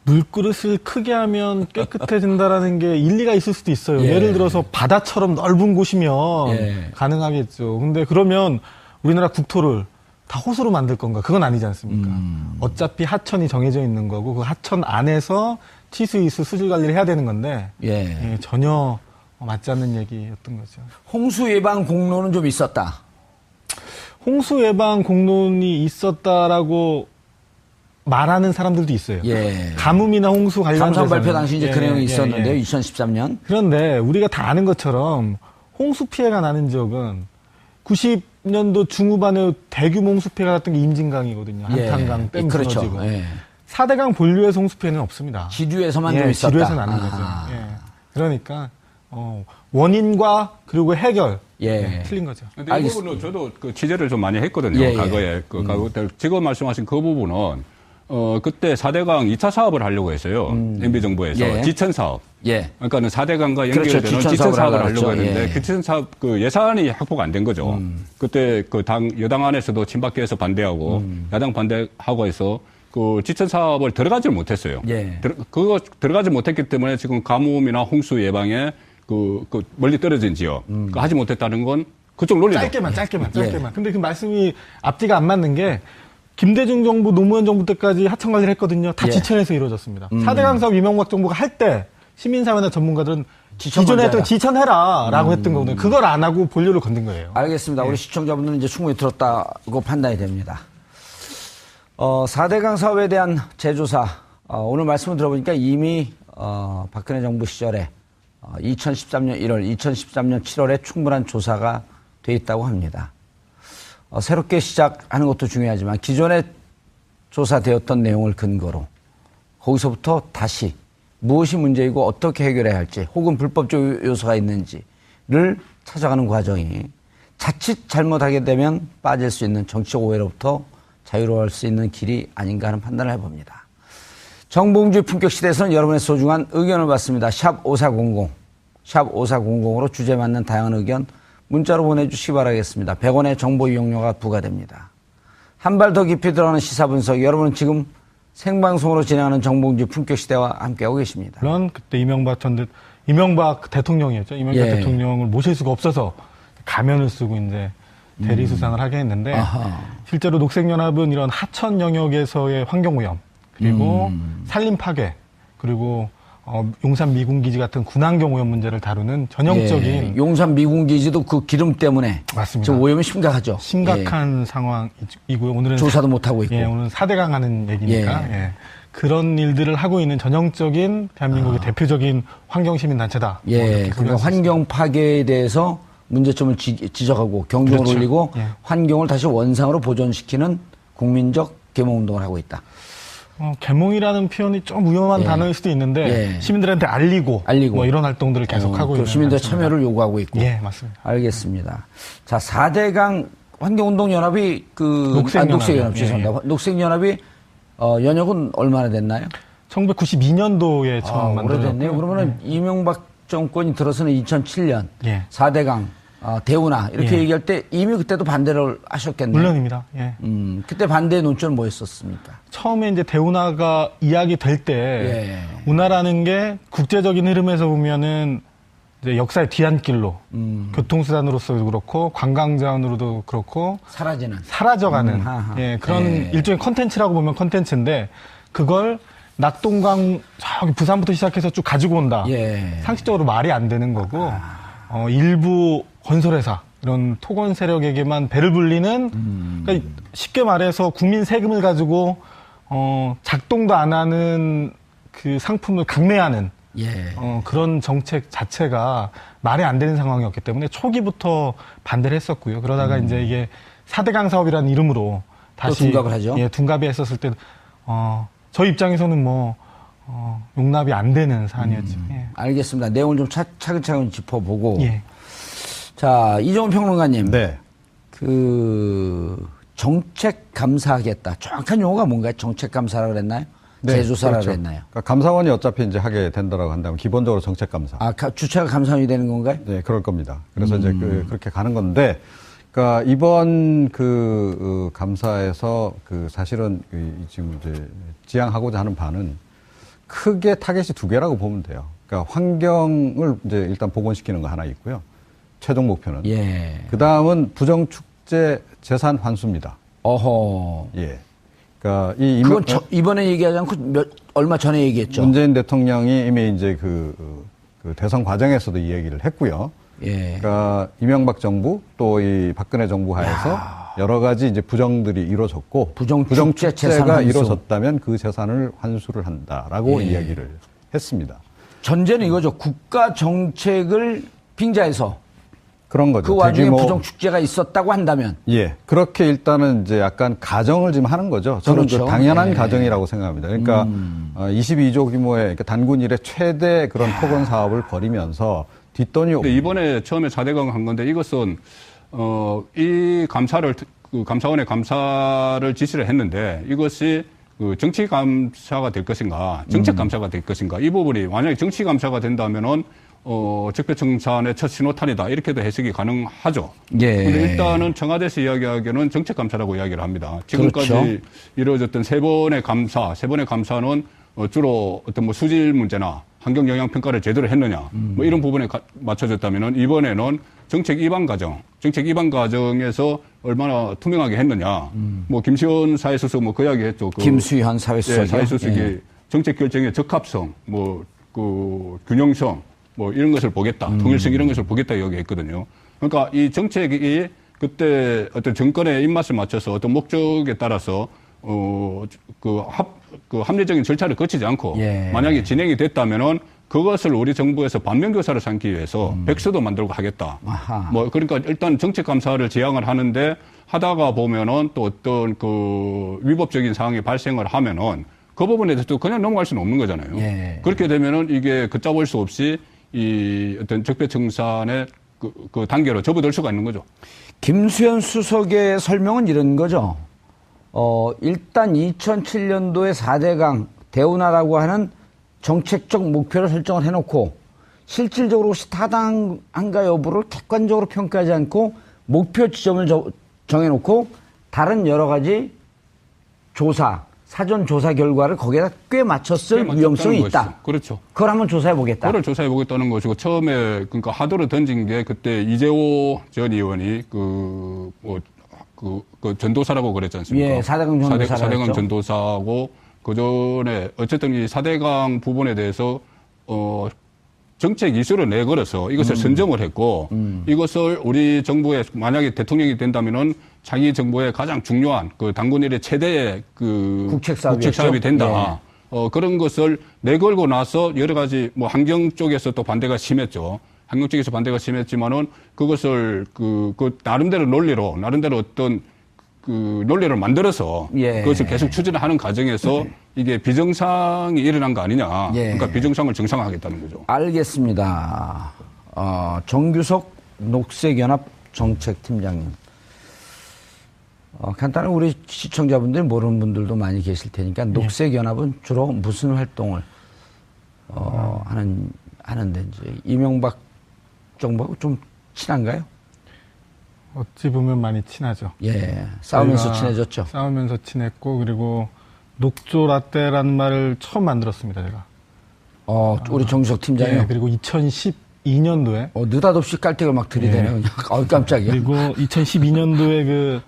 물그릇을 크게 하면 깨끗해진다라는 게 일리가 있을 수도 있어요. 예. 예를 들어서 바다처럼 넓은 곳이면 예. 가능하겠죠. 근데 그러면 우리나라 국토를 다 호수로 만들 건가? 그건 아니지 않습니까? 어차피 하천이 정해져 있는 거고 그 하천 안에서 치수, 이수, 수질 관리를 해야 되는 건데 예. 전혀 맞지 않는 얘기였던 거죠. 홍수 예방 공로는 좀 있었다. 홍수 예방 공론이 있었다라고 말하는 사람들도 있어요. 예. 가뭄이나 홍수 관련해서 감사 발표 당시 이제 그 내용이 있었는데요. 2013년. 그런데 우리가 다 아는 것처럼 홍수 피해가 나는 지역은 90년도 중후반에 대규모 홍수 피해가 났던 게 임진강이거든요. 한탄강, 댐 그렇죠. 무너지고. 예. 4대강 본류에서 홍수 피해는 없습니다. 지류에서만 좀 있었다. 지류에서는 아는 거죠. 예. 그러니까 원인과 그리고 해결 틀린 거죠. 근데 이 부분은 저도 그 취재를 좀 많이 했거든요. 예, 예. 과거에. 지금 말씀하신 그 부분은 그때 4대강 2차 사업을 하려고 했어요. MB정부에서. 예. 지천 사업. 예. 그러니까는 4대강과 그렇죠. 연결되는 지천 지천 사업을 사업을 하려고 하려고 했는데 했죠. 그 지천 사업 그 예산이 확보가 안 된 거죠. 그때 그 여당 안에서도 친박계에서 반대하고 야당 반대하고 해서 그 지천 사업을 들어가질 못했어요. 예. 그거 들어가지 못했기 때문에 지금 가뭄이나 홍수 예방에 그 멀리 떨어진 지역 그거 하지 못했다는 건 그쪽 논리죠. 짧게만. 예. 근데 그 말씀이 앞뒤가 안 맞는 게 김대중 정부, 노무현 정부 때까지 하천 관리를 했거든요. 다 예. 지천에서 이루어졌습니다. 4대강 사업 이명박 정부가 할 때 시민사회나 전문가들은 지천 기존에 먼저 했던 지천해라라고 했던 거거든요. 그걸 안 하고 본류를 건든 거예요. 알겠습니다. 우리 시청자분들은 이제 충분히 들었다고 판단이 됩니다. 4대강 사업에 대한 재조사, 오늘 말씀을 들어보니까 이미 박근혜 정부 시절에 2013년 1월, 2013년 7월에 충분한 조사가 돼 있다고 합니다. 새롭게 시작하는 것도 중요하지만 기존에 조사되었던 내용을 근거로 거기서부터 다시 무엇이 문제이고 어떻게 해결해야 할지 혹은 불법적 요소가 있는지를 찾아가는 과정이 자칫 잘못하게 되면 빠질 수 있는 정치적 오해로부터 자유로울 수 있는 길이 아닌가 하는 판단을 해봅니다. 정봉주의 품격시대에서는 여러분의 소중한 의견을 받습니다. 샵 5400, 샵 5400으로 주제 맞는 다양한 의견 문자로 보내주시기 바라겠습니다. 100원의 정보 이용료가 부과됩니다. 한 발 더 깊이 들어가는 시사 분석, 여러분은 지금 생방송으로 진행하는 정봉주 품격시대와 함께하고 계십니다. 물론 그때 이명박 대통령이었죠. 이명박 예. 대통령을 모실 수가 없어서 가면을 쓰고 이제 대리 수상을 하게 했는데 실제로 녹색연합은 이런 하천 영역에서의 환경오염 그리고 산림 파괴 그리고 용산 미군기지 같은 군환경 오염 문제를 다루는 전형적인 예, 용산 미군기지도 그 기름 때문에 맞습니다. 지금 오염이 심각하죠. 심각한 상황이고요. 오늘은 조사도 못하고 있고. 예, 오늘은 4대강 하는 얘기니까 예. 그런 일들을 하고 있는 전형적인 대한민국의 대표적인 환경시민단체다. 예, 그러니까 환경 파괴에 대해서 문제점을 지적하고 경종을 그렇죠. 울리고 예. 환경을 다시 원상으로 보존시키는 국민적 계몽운동을 하고 있다. 계몽이라는 표현이 좀 위험한 예. 단어일 수도 있는데 예. 시민들한테 알리고 뭐 이런 활동들을 계속하고 있는 시민들의 단체입니다. 참여를 요구하고 있고. 예, 맞습니다. 알겠습니다. 자, 4대강 환경운동연합이 녹색연합 죄송합니다. 녹색연합이 연역은 얼마나 됐나요? 1992년도에 처음 만들었고요. 오래됐네요. 그러면은 이명박 정권이 들어서는 2007년 예. 4대강 대우나 이렇게 예. 얘기할 때 이미 그때도 반대를 하셨겠네요. 물론입니다. 예. 그때 반대의 논점은 뭐였었습니까? 처음에 이제 대운하가 이야기될 때 예. 운하라는 게 국제적인 흐름에서 보면은 이제 역사의 뒤안길로 교통수단으로서도 그렇고 관광자원으로도 그렇고 사라져가는 예, 그런 예. 일종의 컨텐츠라고 보면 컨텐츠인데 그걸 낙동강 저기 부산부터 시작해서 쭉 가지고 온다. 예. 상식적으로 말이 안 되는 거고 일부 건설회사 이런 토건 세력에게만 배를 불리는 그러니까 쉽게 말해서 국민 세금을 가지고 작동도 안 하는 그 상품을 강매하는 예. 그런 정책 자체가 말이 안 되는 상황이었기 때문에 초기부터 반대를 했었고요. 그러다가 이제 이게 4대강 사업이라는 이름으로 다시 둔갑을 하죠. 예, 둔갑이 했었을 때 저희 입장에서는 뭐 용납이 안 되는 사안이었죠. 예. 알겠습니다. 내용을 좀 차근차근 짚어보고. 예. 자, 이종훈 평론가님. 네. 그 정책 감사하겠다. 정확한 용어가 뭔가요? 정책 감사라 그랬나요? 네, 재조사라 그렇죠. 그랬나요? 그러니까 감사원이 어차피 이제 하게 된다라고 한다면 기본적으로 정책 감사. 아, 주체가 감사원이 되는 건가요? 네, 그럴 겁니다. 그래서 이제 그렇게 가는 건데, 그러니까 이번 감사에서 사실은 지금 이제 지향하고자 하는 바는 크게 타겟이 두 개라고 보면 돼요. 그러니까 환경을 이제 일단 복원시키는 거 하나 있고요. 최종 목표는. 예. 그 다음은 부정축제 재산 환수입니다. 어허. 예. 그러니까 그건 이번에 얘기하지 않고 얼마 전에 얘기했죠. 문재인 대통령이 이미 이제 그 대선 과정에서도 이 얘기를 했고요. 예. 그러니까 이명박 정부 또 이 박근혜 정부 하에서 여러 가지 이제 부정들이 이루어졌고 부정축제 재산 부정축제가 환수. 이루어졌다면 그 재산을 환수를 한다라고 예. 이야기를 했습니다. 전제는 이거죠. 국가 정책을 빙자해서 그런 거죠. 그 와중에 대규모, 부정축제가 있었다고 한다면. 예. 그렇게 일단은 이제 약간 가정을 지금 하는 거죠. 저는 그렇죠. 그 당연한 예. 가정이라고 생각합니다. 그러니까 22조 규모의 그러니까 단군 이래 최대 그런 토건 사업을 벌이면서 뒷돈이 근데 이번에 처음에 4대강 한 건데 이것은 이 감사원의 감사를 지시를 했는데 이것이 정치 감사가 될 것인가, 정책 감사가 될 것인가, 이 부분이 만약에 정치 감사가 된다면은 적폐청산의 첫 신호탄이다 이렇게도 해석이 가능하죠. 예. 근데 일단은 청와대에서 이야기하기에는 정책 감사라고 이야기를 합니다. 지금까지 그렇죠. 이루어졌던 세 번의 감사는 주로 어떤 뭐 수질 문제나 환경 영향 평가를 제대로 했느냐, 뭐 이런 부분에 맞춰졌다면은 이번에는 정책 입안 과정에서 얼마나 투명하게 했느냐. 뭐 김시현 사회수석 뭐 그 이야기 했죠. 김수현 사회수석이요. 예, 사회수석이 예. 정책 결정의 적합성, 뭐 균형성, 뭐 이런 것을 보겠다, 통일성 이런 것을 보겠다 이야기했거든요. 그러니까 이 정책이 그때 어떤 정권의 입맛을 맞춰서 어떤 목적에 따라서 합리적인 절차를 거치지 않고 예. 만약에 진행이 됐다면은 그것을 우리 정부에서 반면교사를 삼기 위해서 백서도 만들고 하겠다. 아하. 뭐 그러니까 일단 정책 감사를 지향을 하는데 하다가 보면은 또 어떤 위법적인 상황이 발생을 하면은 그 부분에 대해서 그냥 넘어갈 수는 없는 거잖아요. 예. 그렇게 되면은 이게 걷잡을 수 없이 이 어떤 적폐청산의 그 단계로 접어들 수가 있는 거죠. 김수현 수석의 설명은 이런 거죠. 일단 2007년도에 4대강 대운하라고 하는 정책적 목표를 설정을 해놓고 실질적으로 혹시 타당한가 여부를 객관적으로 평가하지 않고 목표 지점을 정해놓고 다른 여러 가지 사전 조사 결과를 거기에다 꽤 맞췄을 위험성이 있다. 것이죠. 그렇죠. 그걸 한번 조사해 보겠다. 그걸 조사해 보겠다는 것이고 처음에 그러니까 하도를 던진 게 그때 이재호 전 의원이 전도사라고 그랬지 않습니까? 예, 4대강 전도사라고 4대강 했죠. 전도사하고 그 전에 어쨌든 이 4대강 부분에 대해서 정책 이슈를 내걸어서 이것을 선정을 했고 이것을 우리 정부에 만약에 대통령이 된다면은 자기 정부의 가장 중요한 단군 일의 최대의 국책 사업이 된다. 예. 그런 것을 내걸고 나서 여러 가지 뭐 환경 쪽에서 또 반대가 심했죠. 환경 쪽에서 반대가 심했지만은 그것을 나름대로 어떤 논리를 만들어서 예. 그것을 계속 추진하는 과정에서 이게 비정상이 일어난 거 아니냐. 예. 그러니까 비정상을 정상화하겠다는 거죠. 알겠습니다. 정규석 녹색연합 정책팀장님. 간단하게 우리 시청자분들 모르는 분들도 많이 계실 테니까 녹색연합은 주로 무슨 활동을 하는데인지 이명박 정부하고 좀 친한가요? 어찌 보면 많이 친하죠. 예, 싸우면서 친해졌죠. 싸우면서 친했고 그리고 녹조 라떼라는 말을 처음 만들었습니다, 제가. 우리 정규석 팀장이요. 네, 그리고 2012년도에 느닷없이 깔때기를 막 들이대네요. 예. 깜짝이야. 그리고 2012년도에 그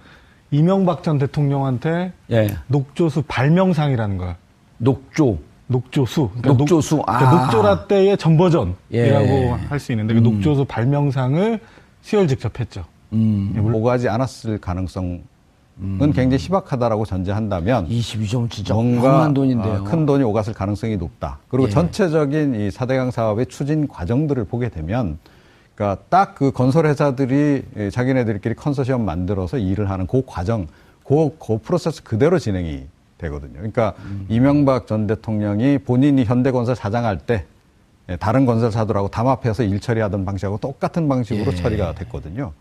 이명박 전 대통령한테 예. 녹조수 발명상이라는 걸. 녹조수. 그러니까 녹조수. 그러니까 녹조 라떼의 전버전이라고 예. 할 수 있는데 그 녹조수 발명상을 수혈 직접 했죠. 오가지 않았을 가능성 굉장히 희박하다라고 전제한다면 22조면 진짜 뭔가 어마어마한 돈인데요. 큰 돈이 오갔을 가능성이 높다. 그리고 예. 전체적인 이 4대강 사업의 추진 과정들을 보게 되면 그러니까 딱 그 건설 회사들이 자기네들끼리 컨소시엄 만들어서 일을 하는 그 과정, 그 프로세스 그대로 진행이 되거든요. 그러니까 이명박 전 대통령이 본인이 현대건설 사장할 때 다른 건설사들하고 담합해서 일 처리하던 방식하고 똑같은 방식으로 예. 처리가 됐거든요.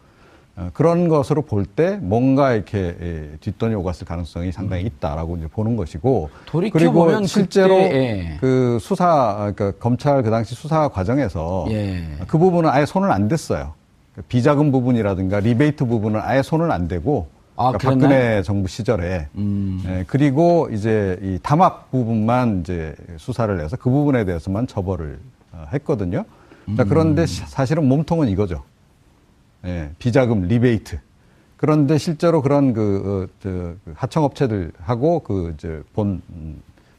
그런 것으로 볼 때 뭔가 이렇게 뒷돈이 오갔을 가능성이 상당히 있다라고 이제 보는 것이고, 그리고 실제로 그때, 그 수사, 그러니까 검찰 그 당시 수사 과정에서 그 부분은 아예 손을 안 댔어요. 비자금 부분이라든가 리베이트 부분은 아예 손을 안 대고, 그러니까 박근혜 정부 시절에 그리고 이제 이 담합 부분만 이제 수사를 해서 그 부분에 대해서만 처벌을 했거든요. 자, 그런데 사실은 몸통은 이거죠. 비자금 리베이트. 그런데 실제로 그런 하청업체들하고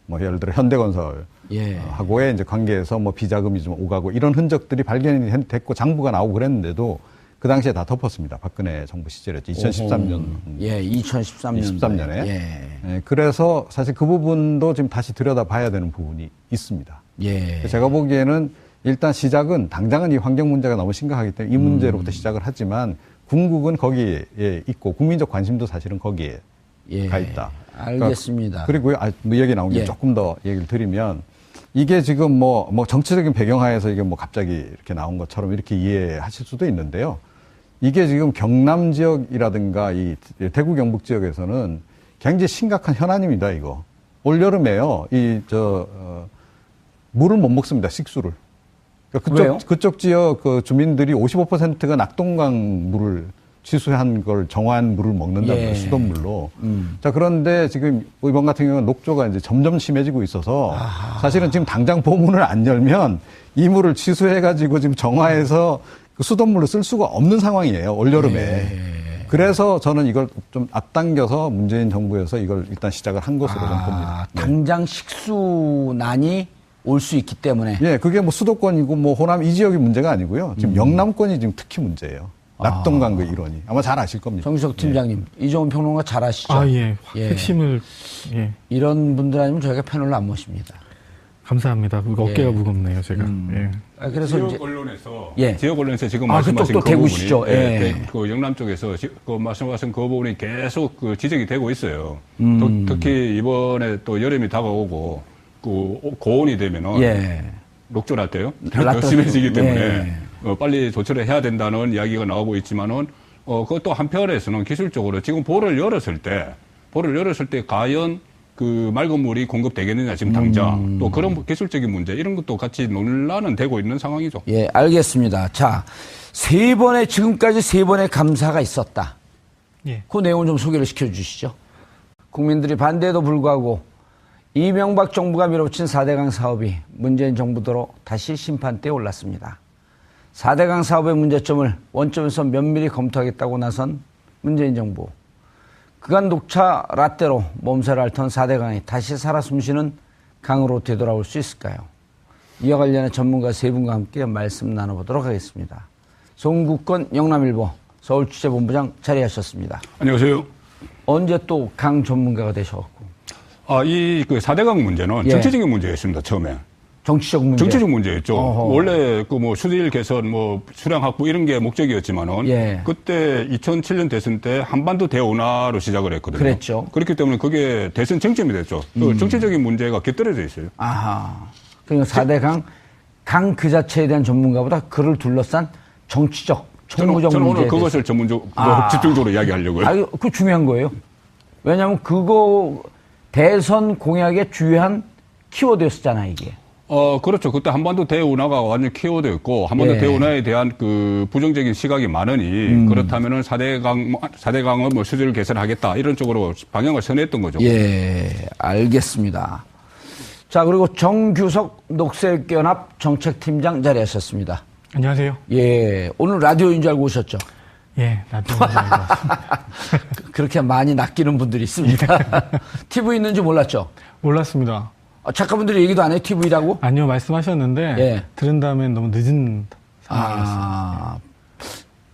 뭐 예를 들어 현대건설 하고의 이제 관계에서 뭐 비자금이 좀 오가고 이런 흔적들이 발견이 됐고 장부가 나오고 그랬는데도 그 당시에 다 덮었습니다. 박근혜 정부 시절이었죠. 2013년. 2013년에. 그래서 사실 그 부분도 지금 다시 들여다봐야 되는 부분이 있습니다. 제가 보기에는 일단 시작은 당장은 이 환경 문제가 너무 심각하기 때문에 이 문제로부터 시작을 하지만 궁극은 거기에 있고 국민적 관심도 사실은 거기에 가 있다. 알겠습니다. 그러니까 그리고요, 뭐 얘기 나온 게 조금 더 얘기를 드리면 이게 지금 뭐 정치적인 배경하에서 이게 뭐 갑자기 이렇게 나온 것처럼 이렇게 이해하실 수도 있는데요. 이게 지금 경남 지역이라든가 이 대구 경북 지역에서는 굉장히 심각한 현안입니다, 이거. 올여름에요, 물을 못 먹습니다, 식수를. 그러니까 그쪽 지역 그 주민들이 55%가 낙동강 물을 취수한 걸 정화한 물을 먹는다는 거예요, 수돗물로. 자, 그런데 지금 이번 같은 경우는 녹조가 이제 점점 심해지고 있어서 사실은 지금 당장 보문을 안 열면 이 물을 취수해가지고 지금 정화해서 그 수돗물로 쓸 수가 없는 상황이에요, 올여름에. 그래서 저는 이걸 좀 앞당겨서 문재인 정부에서 이걸 일단 시작을 한 것으로 저는 봅니다. 당장 식수난이 올 수 있기 때문에. 그게 뭐 수도권이고 뭐 호남 이 지역이 문제가 아니고요. 지금 영남권이 지금 특히 문제예요. 낙동강 그 일원이. 아마 잘 아실 겁니다. 정기석 팀장님, 이종훈 평론가 잘 아시죠? 핵심을. 이런 분들 아니면 저희가 패널을 안 모십니다. 감사합니다. 어깨가 무겁네요, 제가. 그래서 지역 언론에서 지금 말씀하신 그쪽도 대구시죠. 그 영남 쪽에서 그 말씀하신 그 부분이 계속 그 지적이 되고 있어요. 특히 이번에 또 여름이 다가오고 그 고온이 되면은 녹조날 때요. 더 심해지기 때문에 빨리 조치를 해야 된다는 이야기가 나오고 있지만은 그것도 한편에서는 기술적으로 지금 보를 열었을 때 과연 그 맑은 물이 공급되겠느냐 지금 당장 또 그런 기술적인 문제 이런 것도 같이 논란은 되고 있는 상황이죠. 알겠습니다. 자, 지금까지 세 번의 감사가 있었다. 그 내용을 좀 소개를 시켜주시죠. 국민들이 반대에도 불구하고 이명박 정부가 밀어붙인 4대강 사업이 문재인 정부대로 다시 심판대에 올랐습니다. 4대강 사업의 문제점을 원점에서 면밀히 검토하겠다고 나선 문재인 정부. 그간 녹차 라떼로 몸살을 앓던 4대강이 다시 살아 숨쉬는 강으로 되돌아올 수 있을까요? 이와 관련해 전문가 세 분과 함께 말씀 나눠보도록 하겠습니다. 송국건 영남일보 서울취재본부장 자리하셨습니다. 안녕하세요. 언제 또 강 전문가가 되셔갖고? 그 4대강 문제는 정치적인 문제였습니다, 처음에. 정치적 문제였죠. 원래 그 뭐 수질 개선, 뭐 수량 확보 이런 게 목적이었지만은 그때 2007년 대선 때 한반도 대운하로 시작을 했거든요. 그랬죠. 그렇기 때문에 그게 대선 쟁점이 됐죠. 그 정치적인 문제가 깃들여져 있어요. 그러니까 4대강 강 그 자체에 대한 전문가보다 그를 둘러싼 정치적, 정무적 저는 문제에 오늘 그것을 전문적으로 집중적으로 이야기하려고요. 그거 중요한 거예요. 왜냐하면 그거 대선 공약의 주요한 키워드였잖아요, 이게. 그렇죠. 그때 한반도 대운하가 완전 키워드였고, 한반도 대운하에 대한 그 부정적인 시각이 많으니, 그렇다면은 4대강은 뭐 수질 개선하겠다, 이런 쪽으로 방향을 선회했던 거죠. 알겠습니다. 자, 그리고 정규석 녹색연합 정책팀장 자리하셨습니다. 안녕하세요. 오늘 라디오인 줄 알고 오셨죠? 라디오인 줄 알고 왔습니다. 그렇게 많이 낚이는 분들이 있습니다. TV 있는 줄 몰랐죠? 몰랐습니다. 작가분들이 얘기도 안 해요? TV라고? 아니요, 말씀하셨는데 들은 다음엔 너무 늦은 상황이었어요.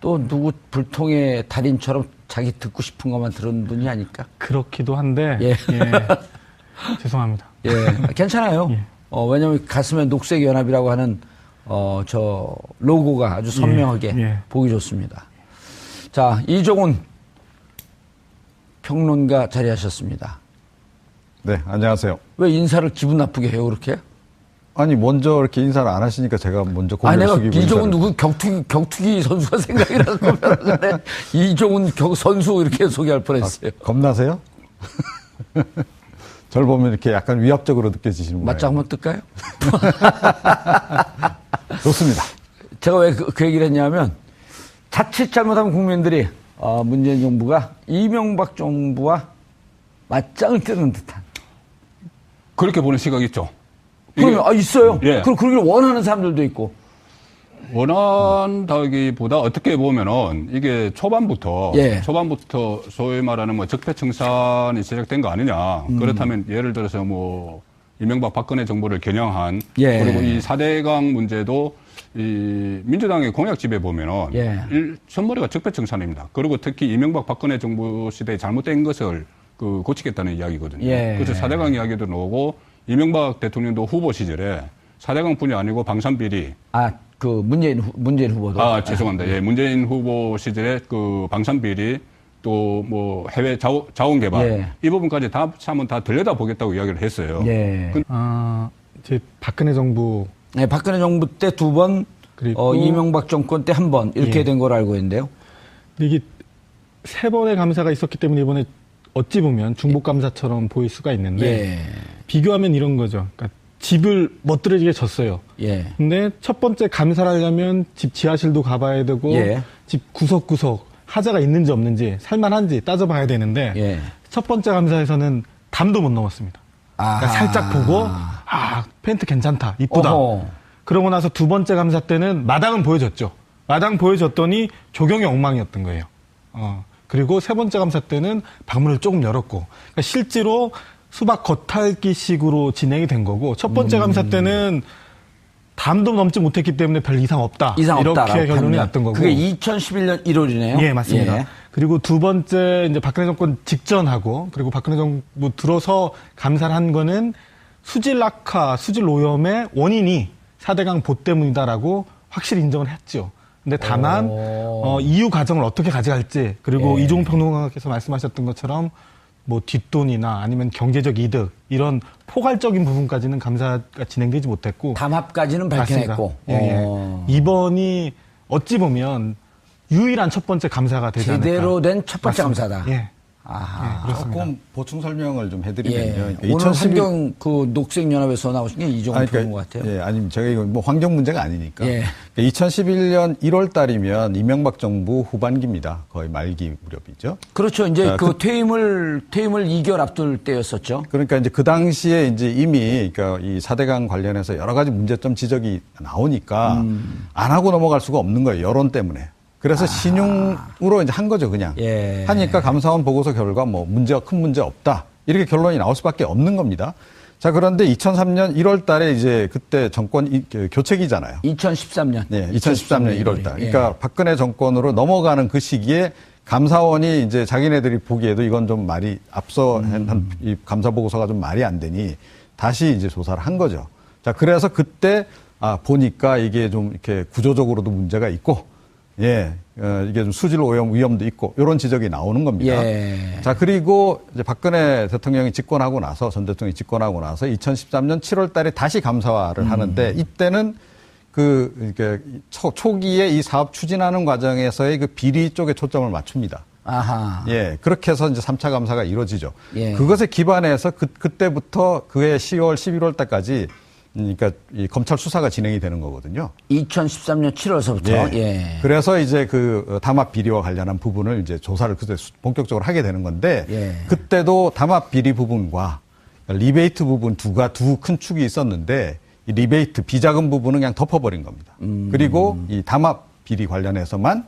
또 누구 불통의 달인처럼 자기 듣고 싶은 것만 들은 분이 아닐까? 그렇기도 한데, 예. 예. 죄송합니다. 예, 괜찮아요. 예. 왜냐면 가슴에 녹색연합이라고 하는, 저, 로고가 아주 선명하게 예. 보기 좋습니다. 자, 이종훈 평론가 자리하셨습니다. 네, 안녕하세요. 왜 인사를 기분 나쁘게 해요, 그렇게? 아니, 먼저 이렇게 인사를 안 하시니까 제가 먼저 고개를 내가 숙이고 이종훈 인사를. 누구 격투기 선수가 생각이 나서 그래. 이종훈 선수 이렇게 소개할 뻔했어요. 겁나세요? 저를 보면 이렇게 약간 위압적으로 느껴지시는 거예요. 맞짱 한번 뜰까요? 좋습니다. 제가 왜 그 얘기를 했냐면 자칫 잘못하면 국민들이 문재인 정부가 이명박 정부와 맞짱을 뜨는 듯한. 그렇게 보는 시각이 있죠. 그러면 있어요. 예. 그리고 그러기를 원하는 사람들도 있고. 원한다기보다 어떻게 보면은 이게 초반부터 소위 말하는 뭐 적폐청산이 시작된 거 아니냐. 그렇다면 예를 들어서 뭐 이명박 박근혜 정부를 겨냥한 그리고 이 4대강 문제도 이 민주당의 공약집에 보면은 첫머리가 적폐청산입니다. 그리고 특히 이명박 박근혜 정부 시대에 잘못된 것을 고치겠다는 이야기거든요. 그래서 4대강 이야기도 나오고 이명박 대통령도 후보 시절에 4대강뿐이 아니고 방산비리. 문재인 후보도. 죄송합니다. 예, 문재인 후보 시절에 방산비리 또 뭐 해외 자원 개발 이 부분까지 다 한번 다 들여다 보겠다고 이야기를 했어요. 이제 박근혜 정부. 네, 박근혜 정부 때 2번, 그리고 이명박 정권 때 1번 이렇게 된 걸 알고 있는데요. 이게 3번의 감사가 있었기 때문에 이번에 어찌 보면 중복감사처럼 보일 수가 있는데 비교하면 이런 거죠. 그러니까 집을 멋들어지게 졌어요. 근데 첫 번째 감사를 하려면 집 지하실도 가봐야 되고 집 구석구석 하자가 있는지 없는지 살만한지 따져봐야 되는데 첫 번째 감사에서는 담도 못 넘었습니다. 그러니까 살짝 보고 펜트 괜찮다, 이쁘다. 그러고 나서 2번째 감사 때는 마당은 보여줬죠. 마당 보여줬더니 조경이 엉망이었던 거예요. 그리고 3번째 감사 때는 방문을 조금 열었고, 그러니까 실제로 수박 겉핥기식으로 진행이 된 거고, 첫 번째 감사 때는 담도 넘지 못했기 때문에 별 이상 없다. 이렇게 결론이 났던 거고. 그게 2011년 1월이네요. 예, 맞습니다. 그리고 2번째 이제 박근혜 정권 직전하고, 그리고 박근혜 정부 들어서 감사를 한 거는 수질 악화, 수질 오염의 원인이 4대강 보 때문이다라고 확실히 인정을 했죠. 근데 다만 이후 과정을 어떻게 가져갈지, 그리고 이종훈 평론가께서 말씀하셨던 것처럼 뭐 뒷돈이나 아니면 경제적 이득 이런 포괄적인 부분까지는 감사가 진행되지 못했고 담합까지는 밝혀냈고 이번이 어찌 보면 유일한 첫 번째 감사가 되지 않을까. 제대로 된 첫 번째 맞습니다. 감사다. 그렇습니다. 조금 보충 설명을 좀 해드리면요. 오늘 환경 녹색연합에서 나오신 게 이종훈 평론가 같아요. 아니, 제가 이거 뭐 환경 문제가 아니니까. 2011년 1월 달이면 이명박 정부 후반기입니다. 거의 말기 무렵이죠. 그렇죠. 이제 퇴임을 2개월 앞둘 때였었죠. 그러니까 이제 그 당시에 이제 이미 그러니까 이 4대강 관련해서 여러 가지 문제점 지적이 나오니까 안 하고 넘어갈 수가 없는 거예요. 여론 때문에. 그래서 신용으로 이제 한 거죠, 그냥. 하니까 감사원 보고서 결과 뭐 큰 문제 없다. 이렇게 결론이 나올 수밖에 없는 겁니다. 자, 그런데 2003년 1월 달에 이제 그때 정권 교체기잖아요. 2013년. 네, 2013년 1월 달. 그러니까 박근혜 정권으로 넘어가는 그 시기에 감사원이 이제 자기네들이 보기에도 이건 좀 말이 이 감사 보고서가 좀 말이 안 되니 다시 이제 조사를 한 거죠. 자, 그래서 그때 보니까 이게 좀 이렇게 구조적으로도 문제가 있고 이게 좀 수질 오염 위험도 있고, 이런 지적이 나오는 겁니다. 자, 그리고 이제 박근혜 대통령이 집권하고 나서, 전 대통령이 집권하고 나서 2013년 7월 달에 다시 감사를 하는데, 이때는 이렇게 초기에 이 사업 추진하는 과정에서의 그 비리 쪽에 초점을 맞춥니다. 그렇게 해서 이제 3차 감사가 이루어지죠. 그것에 기반해서 그때부터 그해 10월, 11월 달까지 그러니까 이 검찰 수사가 진행이 되는 거거든요. 2013년 7월서부터. 그래서 이제 담합 비리와 관련한 부분을 이제 조사를 그때 본격적으로 하게 되는 건데, 그때도 담합 비리 부분과 리베이트 부분 두 큰 축이 있었는데, 이 리베이트 비자금 부분은 그냥 덮어버린 겁니다. 그리고 이 담합 비리 관련해서만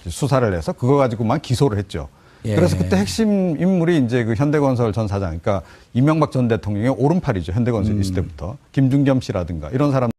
수사를 해서 그거 가지고만 기소를 했죠. 그래서 그때 핵심 인물이 이제 현대건설 전 사장, 그러니까 이명박 전 대통령의 오른팔이죠. 현대건설 있을 때부터. 김중겸 씨라든가 이런 사람